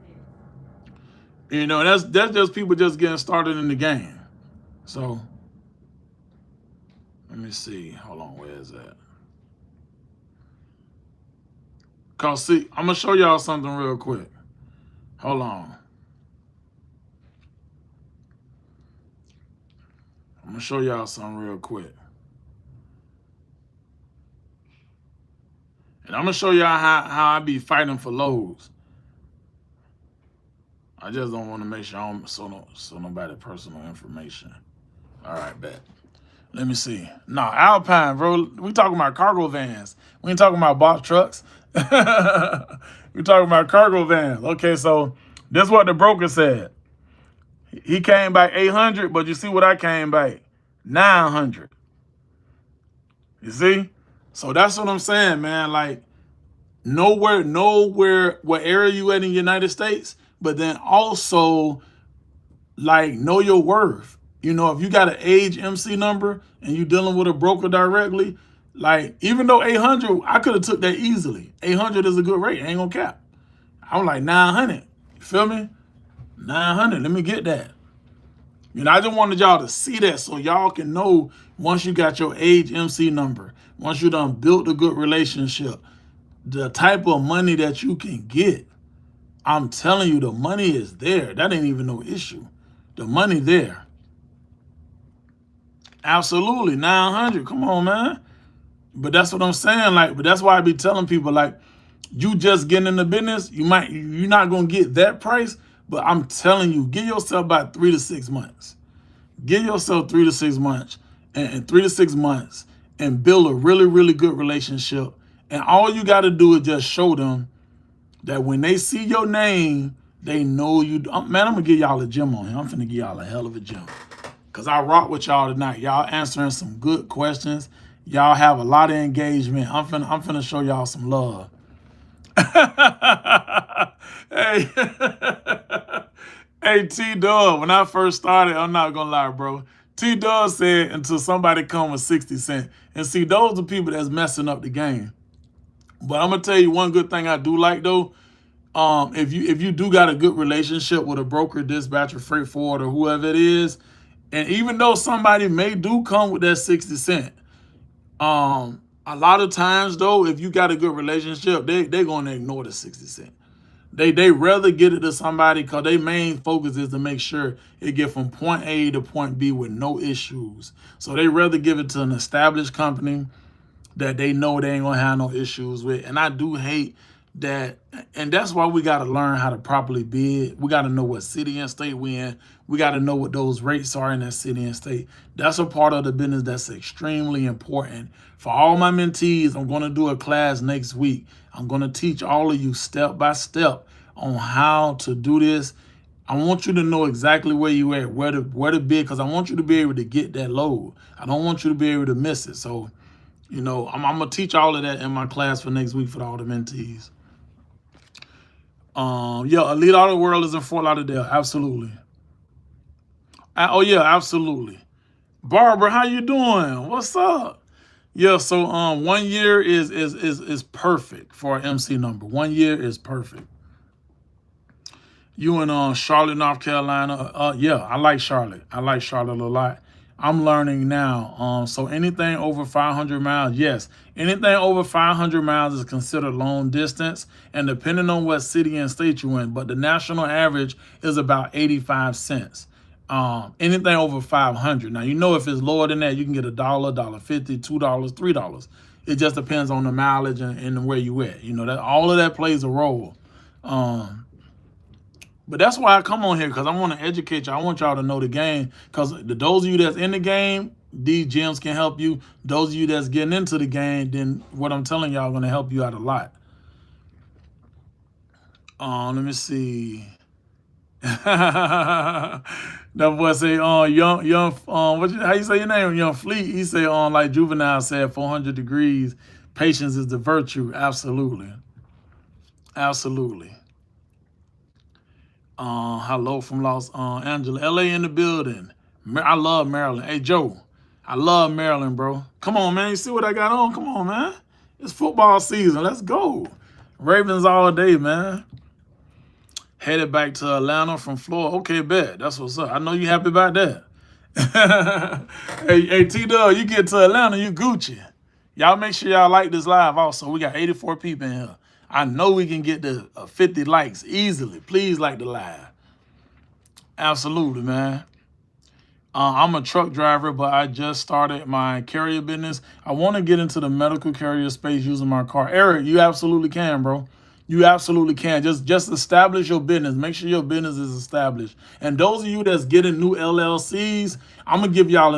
You know, that's just people just getting started in the game. So let me see. Hold on, where is that? Cause see, I'm gonna show y'all something real quick. Hold on. I'm gonna show y'all something real quick. And I'm gonna show y'all how I be fighting for loads. I just don't want to make sure I don't so nobody personal information. All right, bet. Let me see. No, Alpine, bro. We talking about cargo vans. We ain't talking about box trucks. We talking about cargo vans. Okay, so this is what the broker said. He came back 800, but you see what I came back? 900. You see? So that's what I'm saying, man. Like, nowhere, what area you in the United States, but then also, like, know your worth. You know, if you got an age MC number and you dealing with a broker directly, like, even though 800, I could have took that easily. 800 is a good rate. I ain't gonna cap. I'm like 900. You feel me? 900. Let me get that. You know, I just wanted y'all to see that so y'all can know once you got your age MC number, once you done built a good relationship, the type of money that you can get. I'm telling you, the money is there. That ain't even no issue. The money there. Absolutely, 900. Come on, man. But that's what I'm saying. Like, but that's why I be telling people, like, you just getting in the business, you're not gonna get that price. But I'm telling you, give yourself about 3 to 6 months. Give yourself 3 to 6 months and 3 to 6 months and build a really, really good relationship. And all you got to do is just show them that when they see your name, they know you. Man, I'm going to give y'all a gym on here. I'm finna give y'all a hell of a gym. Because I rock with y'all tonight. Y'all answering some good questions. Y'all have a lot of engagement. I'm finna show y'all some love. Hey, hey, T-Dub, when I first started, I'm not gonna lie, bro. T-Dub said until somebody come with 60 cents. And see, those are people that's messing up the game. But I'm gonna tell you one good thing I do like though. If you do got a good relationship with a broker, dispatcher, freight forwarder, whoever it is, and even though somebody may do come with that 60 cent, a lot of times though, if you got a good relationship, they're gonna ignore the 60 cent. They rather get it to somebody because their main focus is to make sure it get from point A to point B with no issues. So they rather give it to an established company that they know they ain't gonna have no issues with. And I do hate that, and that's why we gotta learn how to properly bid. We gotta know what city and state we in. We gotta know what those rates are in that city and state. That's a part of the business that's extremely important. For all my mentees, I'm gonna do a class next week. I'm gonna teach all of you step by step on how to do this. I want you to know exactly where you at, where to bid, because I want you to be able to get that load. I don't want you to be able to miss it. So I'm gonna teach all of that in my class for next week for all the mentees. Yeah, Elite Auto World is in Fort Lauderdale. Absolutely. Oh yeah, absolutely. Barbara, how you doing? What's up? Yeah, so 1 year is perfect for an MC number. 1 year is perfect. You in Charlotte, North Carolina? Yeah, I like Charlotte. I like Charlotte a lot. I'm learning now. So anything over 500 miles, yes. Anything over 500 miles is considered long distance, and depending on what city and state you're in, but the national average is about 85 cents. Anything over 500. Now, if it's lower than that, you can get $1, $1.50, $2, $3. It just depends on the mileage and where you at. That all of that plays a role. But that's why I come on here, because I want to educate y'all. I want y'all to know the game, because those of you that's in the game, these gems can help you. Those of you that's getting into the game, then what I'm telling y'all going to help you out a lot. Let me see. That boy say, how you say your name? Young Fleet. He say, like Juvenile said, 400 degrees. Patience is the virtue. Absolutely. Absolutely. Hello from Los Angeles, LA in the building. I love Maryland. Hey Joe, I love Maryland, bro. Come on, man. You see what I got on? Come on, man. It's football season. Let's go. Ravens all day, man. Headed back to Atlanta from Florida. Okay, bet. That's what's up. I know you happy about that. hey, T-Dub, you get to Atlanta, you Gucci. Y'all make sure y'all like this live also. We got 84 people in here. I know we can get to 50 likes easily. Please like the live. Absolutely, man. I'm a truck driver, but I just started my carrier business. I want to get into the medical carrier space using my car. Eric, you absolutely can, bro. You absolutely can. Just establish your business. Make sure your business is established. And those of you that's getting new LLCs, I'm going to give y'all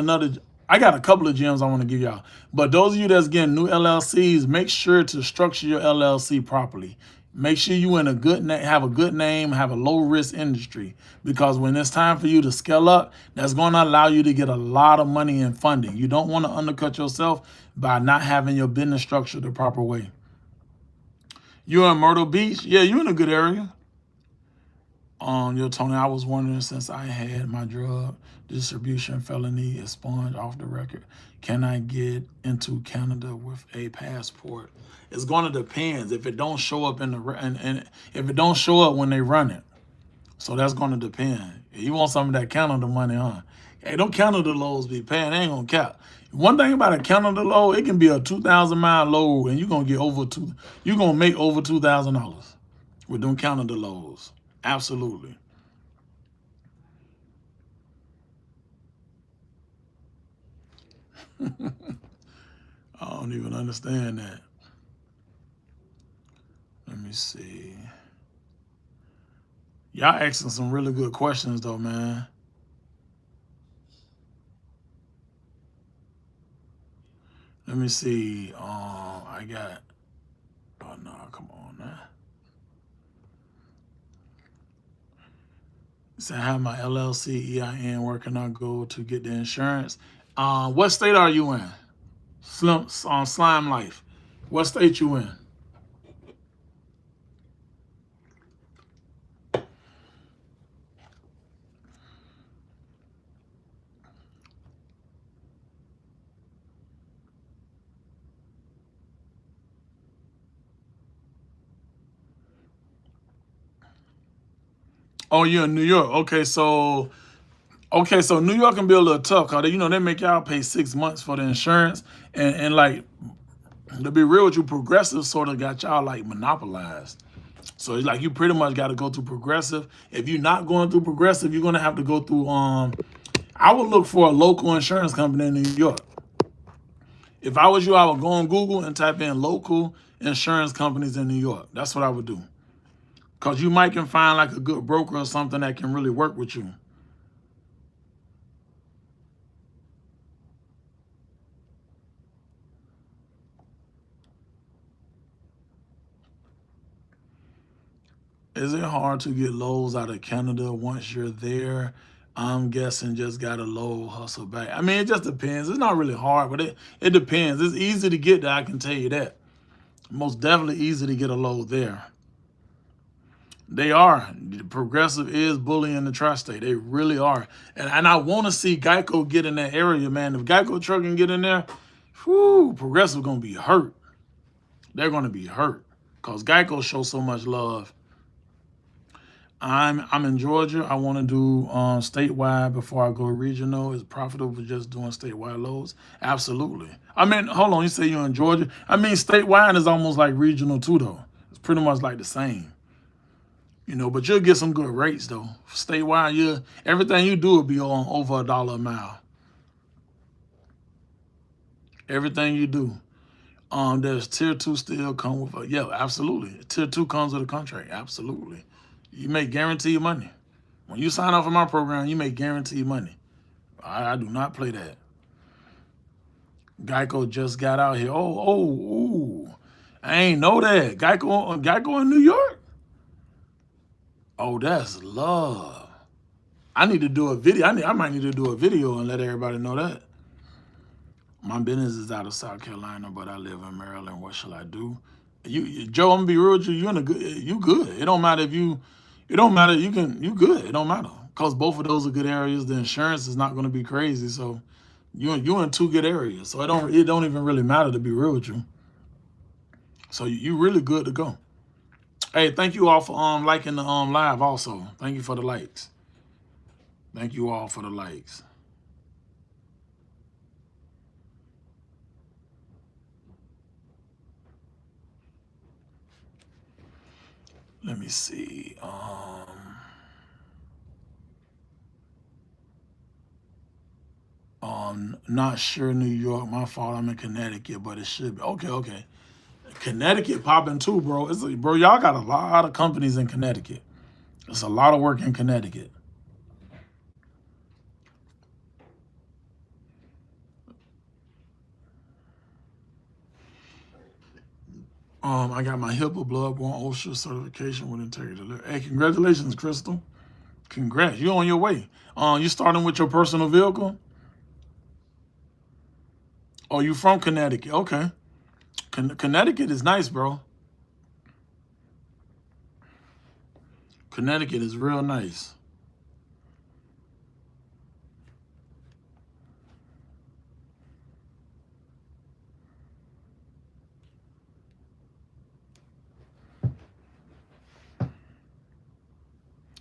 I got a couple of gems I want to give y'all. But those of you that's getting new LLCs, make sure to structure your LLC properly. Make sure you have a good name, have a low risk industry, because when it's time for you to scale up, that's going to allow you to get a lot of money in funding. You don't want to undercut yourself by not having your business structured the proper way. You're in Myrtle Beach? Yeah, you're in a good area. Tony, I was wondering, since I had my drug distribution felony expunged off the record, can I get into Canada with a passport? It's going to depend if it don't show up and if it don't show up when they run it. So that's going to depend. You want some of that Canada money, huh? Hey, don't Canada loads be paying. They ain't gonna cap. One thing about a Canada load, it can be a 2,000-mile load, and you're gonna make over $2,000 with them Canada loads. Absolutely. I don't even understand that. Let me see. Y'all asking some really good questions though, man. Let me see. I got. Oh no, come on now. So I have my LLC EIN. Where can I go to get the insurance? What state are you in? Slime Life. What state you in? Oh, you're in New York. Okay, so New York can be a little tough, because they make y'all pay 6 months for the insurance, and like, to be real with you, Progressive sort of got y'all like monopolized. So it's like you pretty much got to go through Progressive. If you're not going through Progressive, you're gonna have to go through. I would look for a local insurance company in New York. If I was you, I would go on Google and type in local insurance companies in New York. That's what I would do. Because you might can find like a good broker or something that can really work with you. Is it hard to get lows out of Canada once you're there? I'm guessing just got a low hustle back. I mean, it just depends. It's not really hard, but it depends. It's easy to get there, I can tell you that. Most definitely easy to get a load there. They are. Progressive is bullying the tri-state. They really are. And I want to see Geico get in that area, man. If Geico truck can get in there, whew, Progressive going to be hurt. They're going to be hurt because Geico shows so much love. I'm in Georgia. I want to do statewide before I go regional. Is it profitable just doing statewide loads? Absolutely. I mean, hold on. You say you're in Georgia. I mean, statewide is almost like regional too, though. It's pretty much like the same. You know, but you'll get some good rates though. Statewide, everything you do will be on over $1 a mile. Everything you do. There's tier 2 still come with yeah, absolutely. Tier 2 comes with a contract. Absolutely. You may guarantee your money. When you sign up for my program, you may guarantee money. I do not play that. Geico just got out here. Oh. I ain't know that. Geico in New York? Oh, that's love. I need to do a video. I might need to do a video and let everybody know that. My business is out of South Carolina, but I live in Maryland. What shall I do? Joe, I'm gonna be real with you. You good. It don't matter if you. It don't matter. You good. It don't matter because both of those are good areas. The insurance is not going to be crazy, so you in 2 good areas. So it don't even really matter, to be real with you. So you really good to go. Hey, thank you all for liking the live also. Thank you for the likes. Thank you all for the likes. Let me see. Not sure New York. My fault. I'm in Connecticut, but it should be. Okay. Connecticut popping too, bro. Bro, y'all got a lot of companies in Connecticut. It's a lot of work in Connecticut. I got my HIPAA bloodborne OSHA certification with integrity. Hey, congratulations, Crystal. Congrats. You're on your way. You starting with your personal vehicle? Oh, you from Connecticut? Okay. Connecticut is nice, bro. Connecticut is real nice.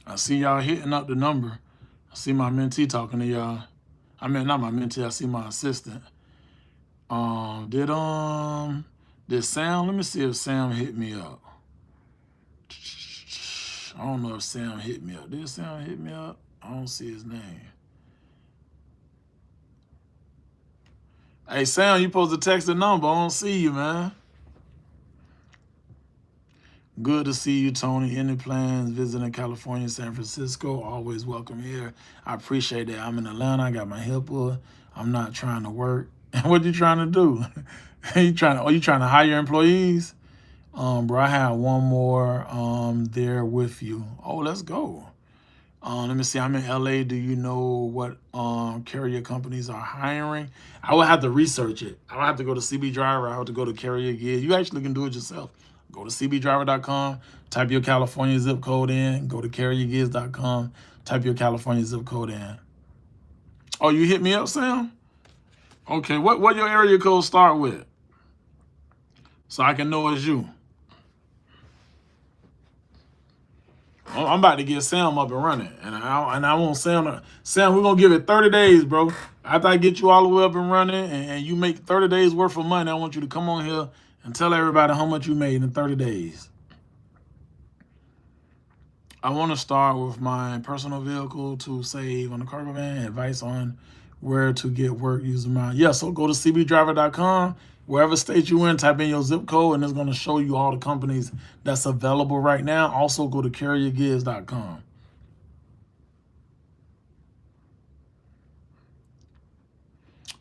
I see y'all hitting up the number. I see my mentee talking to y'all. I mean, not my mentee. I see my assistant. Did Sam? Let me see if Sam hit me up. I don't know if Sam hit me up. Did Sam hit me up? I don't see his name. Hey, Sam, you supposed to text the number. I don't see you, man. Good to see you, Tony. Any plans visiting California, San Francisco? Always welcome here. I appreciate that. I'm in Atlanta. I got my HIPAA. I'm not trying to work. What you trying to do? you trying to hire employees? Bro, I have one more there with you. Oh, let's go. Let me see. I'm in LA. Do you know what carrier companies are hiring? I would have to research it. I would have to go to CB Driver. I have to go to Carrier Gear. You actually can do it yourself. Go to cbdriver.com, type your California zip code in, go to carriergears.com, type your California zip code in. Oh, you hit me up, Sam? Okay, what your area code start with? So I can know it's you. I'm about to get Sam up and running, and I want Sam. Sam, we're gonna give it 30 days, bro. After I get you all the way up and running, and you make 30 days worth of money, I want you to come on here and tell everybody how much you made in 30 days. I want to start with my personal vehicle to save on the cargo van. Advice on where to get work using my so go to cbdriver.com. Wherever state you in, type in your zip code, and it's going to show you all the companies that's available right now. Also, go to carriergigs.com.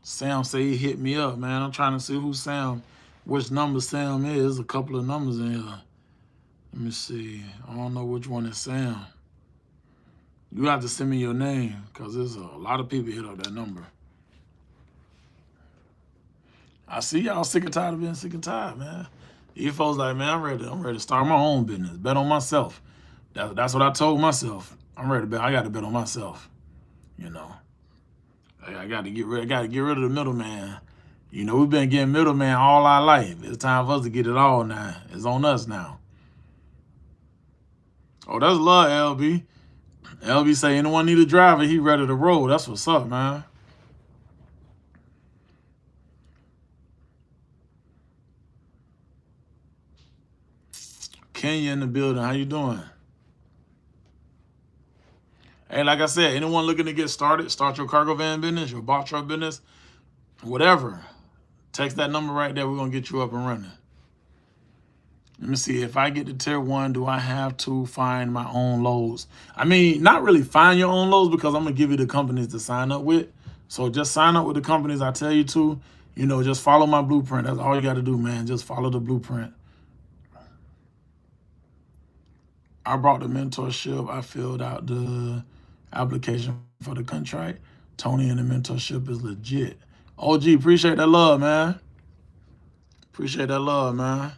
Sam say he hit me up, man. I'm trying to see who Sam, which number Sam is. There's a couple of numbers in here. Let me see. I don't know which one is Sam. You have to send me your name because there's a lot of people hit up that number. I see y'all sick and tired of being sick and tired, man. You folks like, man, I'm ready to start my own business. Bet on myself. That's what I told myself. I'm ready to bet. I got to bet on myself. You know, I got to get rid of the middleman. You know, we've been getting middleman all our life. It's time for us to get it all now. It's on us now. Oh, that's love, LB. LB say, anyone need a driver, he ready to roll. That's what's up, man. Kenya in the building. How you doing? Hey, like I said, anyone looking to get started, start your cargo van business, your box truck business, whatever, text that number right there. We're going to get you up and running. Let me see. If I get to tier 1, do I have to find my own loads? I mean, not really find your own loads because I'm going to give you the companies to sign up with. So just sign up with the companies I tell you to. You know, just follow my blueprint. That's all you got to do, man. Just follow the blueprint. I brought the mentorship. I filled out the application for the contract. Tony and the mentorship is legit. OG, appreciate that love, man. Appreciate that love, man.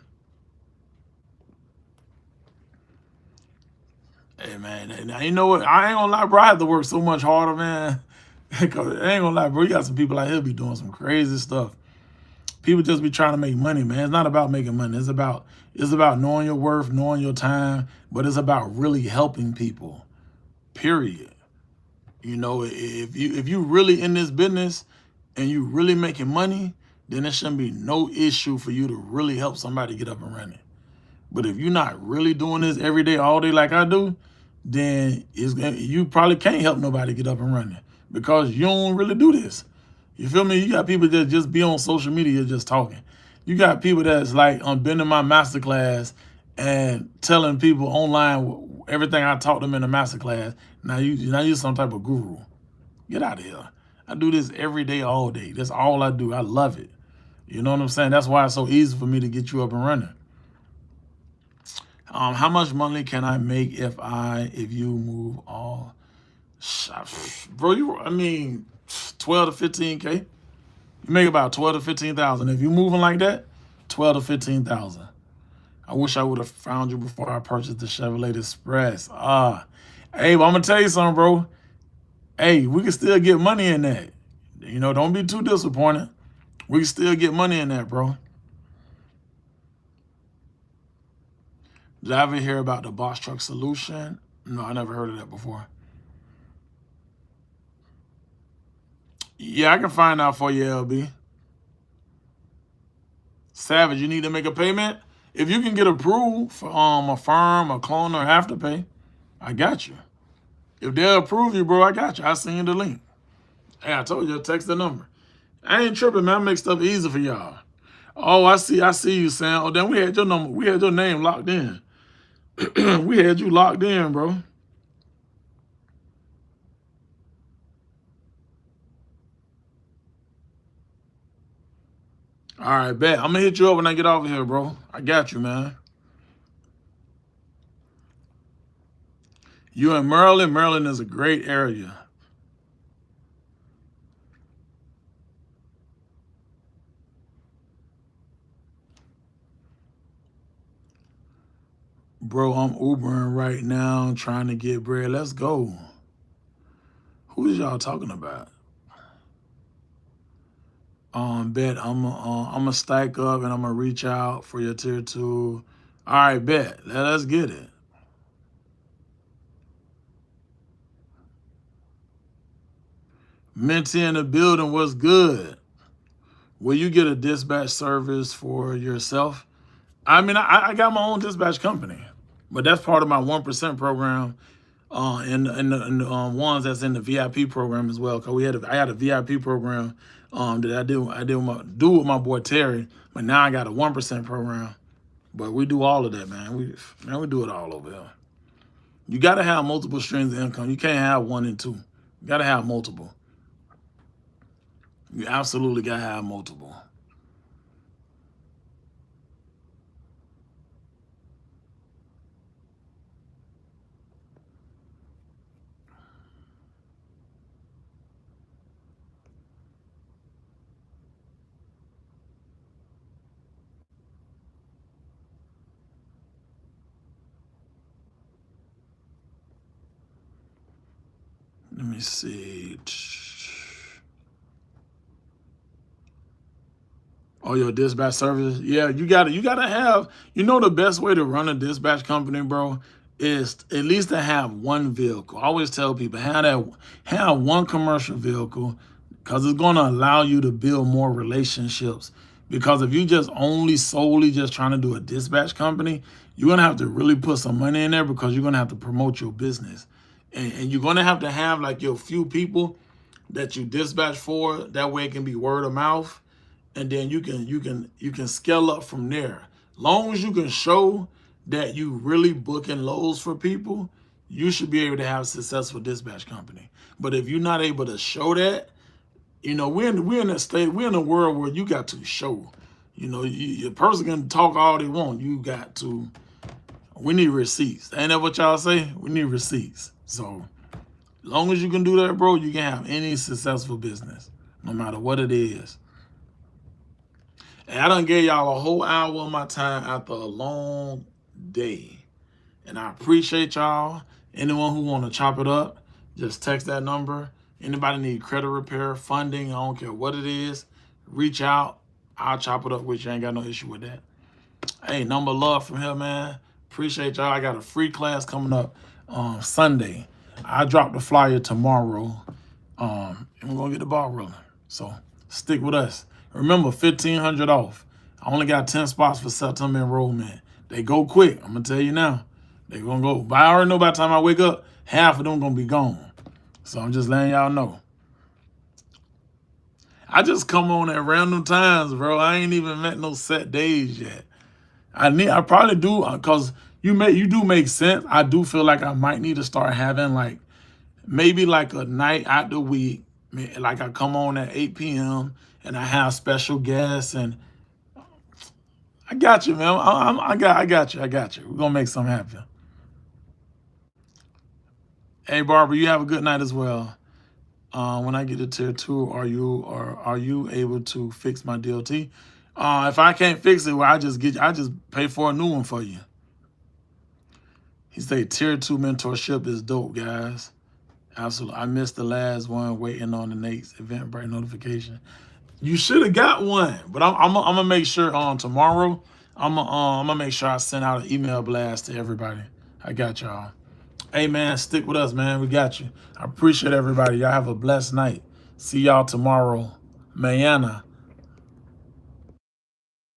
Hey, man, now you know what? I ain't gonna lie, bro. I have to work so much harder, man. Cause I ain't gonna lie, bro. You got some people out here be doing some crazy stuff. People just be trying to make money, man. It's not about making money. It's about knowing your worth, knowing your time, but it's about really helping people. Period. You know, if you really in this business and you really making money, then it shouldn't be no issue for you to really help somebody get up and running. But if you're not really doing this every day, all day like I do, then you probably can't help nobody get up and running because you don't really do this. You feel me? You got people that just be on social media just talking. You got people that's like been in my masterclass and telling people online everything I taught them in the masterclass. Now you're some type of guru. Get out of here. I do this every day, all day. That's all I do. I love it. You know what I'm saying? That's why it's so easy for me to get you up and running. How much money can I make if you move all? Bro, I mean, 12 to 15K. You make about 12 to 15,000. If you moving like that, 12 to 15,000. I wish I would have found you before I purchased the Chevrolet Express. Hey, but I'm gonna tell you something, bro. Hey, we can still get money in that. You know, don't be too disappointed. We can still get money in that, bro. Did I ever hear about the box truck solution? No, I never heard of that before. Yeah, I can find out for you, LB. Savage, you need to make a payment? If you can get approved for a firm, a clone, or Afterpay, I got you. If they'll approve you, bro, I got you. I'll send you the link. Hey, I told you, text the number. I ain't tripping, man. I make stuff easy for y'all. Oh, I see you, Sam. Oh, then we had your number. We had your name locked in. We had you locked in, bro. All right, bet. I'm going to hit you up when I get off of here, bro. I got you, man. You in Maryland? Maryland is a great area. Bro, I'm Ubering right now, trying to get bread. Let's go. Who is y'all talking about? Bet I'm gonna stack up and I'm gonna reach out for your tier 2. All right, bet. Let's get it. Minty in the building, what's good? Will you get a dispatch service for yourself? I mean, I got my own dispatch company. But that's part of my 1% program, and the ones that's in the VIP program as well. Cause I had a VIP program that do with my boy Terry, but now I got a 1% program. But we do all of that, man. We do it all over here. You got to have multiple streams of income. You can't have one and two. You got to have multiple. You absolutely got to have multiple. Let me see. Oh, your dispatch service? Yeah, you gotta have, the best way to run a dispatch company, bro, is at least to have one vehicle. I always tell people have one commercial vehicle because it's gonna allow you to build more relationships. Because if you just only solely just trying to do a dispatch company, you're gonna have to really put some money in there because you're gonna have to promote your business. And you're gonna have to have like your few people that you dispatch for. That way it can be word of mouth, and then you can scale up from there. Long as you can show that you really booking loads for people, you should be able to have a successful dispatch company. But if you're not able to show that, we're in a state, we're in a world where you got to show. Your person can talk all they want. You got to. We need receipts. Ain't that what y'all say? We need receipts. So, long as you can do that, bro, you can have any successful business, no matter what it is. And I done gave y'all a whole hour of my time after a long day. And I appreciate y'all. Anyone who want to chop it up, just text that number. Anybody need credit repair, funding, I don't care what it is, reach out. I'll chop it up with you. I ain't got no issue with that. Hey, number love from here, man. Appreciate y'all. I got a free class coming up Sunday. I drop the flyer tomorrow. And we're going to get the ball rolling. So stick with us. Remember, $1,500 off. I only got 10 spots for September enrollment. They go quick. I'm going to tell you now. They're going to go. But I already know by the time I wake up, half of them going to be gone. So I'm just letting y'all know. I just come on at random times, bro. I ain't even met no set days yet. I probably do, because you do make sense. I do feel like I might need to start having like maybe like a night out the week. Like I come on at 8 p.m. and I have special guests, and I got you, man. I got you. We're gonna make something happen. Hey, Barbara, you have a good night as well. When I get to tier 2, are you able to fix my DLT? If I can't fix it, well, I just pay for a new one for you. He said tier 2 mentorship is dope, guys. Absolutely. I missed the last one, waiting on the next Eventbrite notification. You should have got one, but I'm gonna make sure tomorrow. I'm gonna make sure I send out an email blast to everybody. I got y'all. Hey, man, stick with us, man. We got you. I appreciate everybody. Y'all have a blessed night. See y'all tomorrow. Mañana.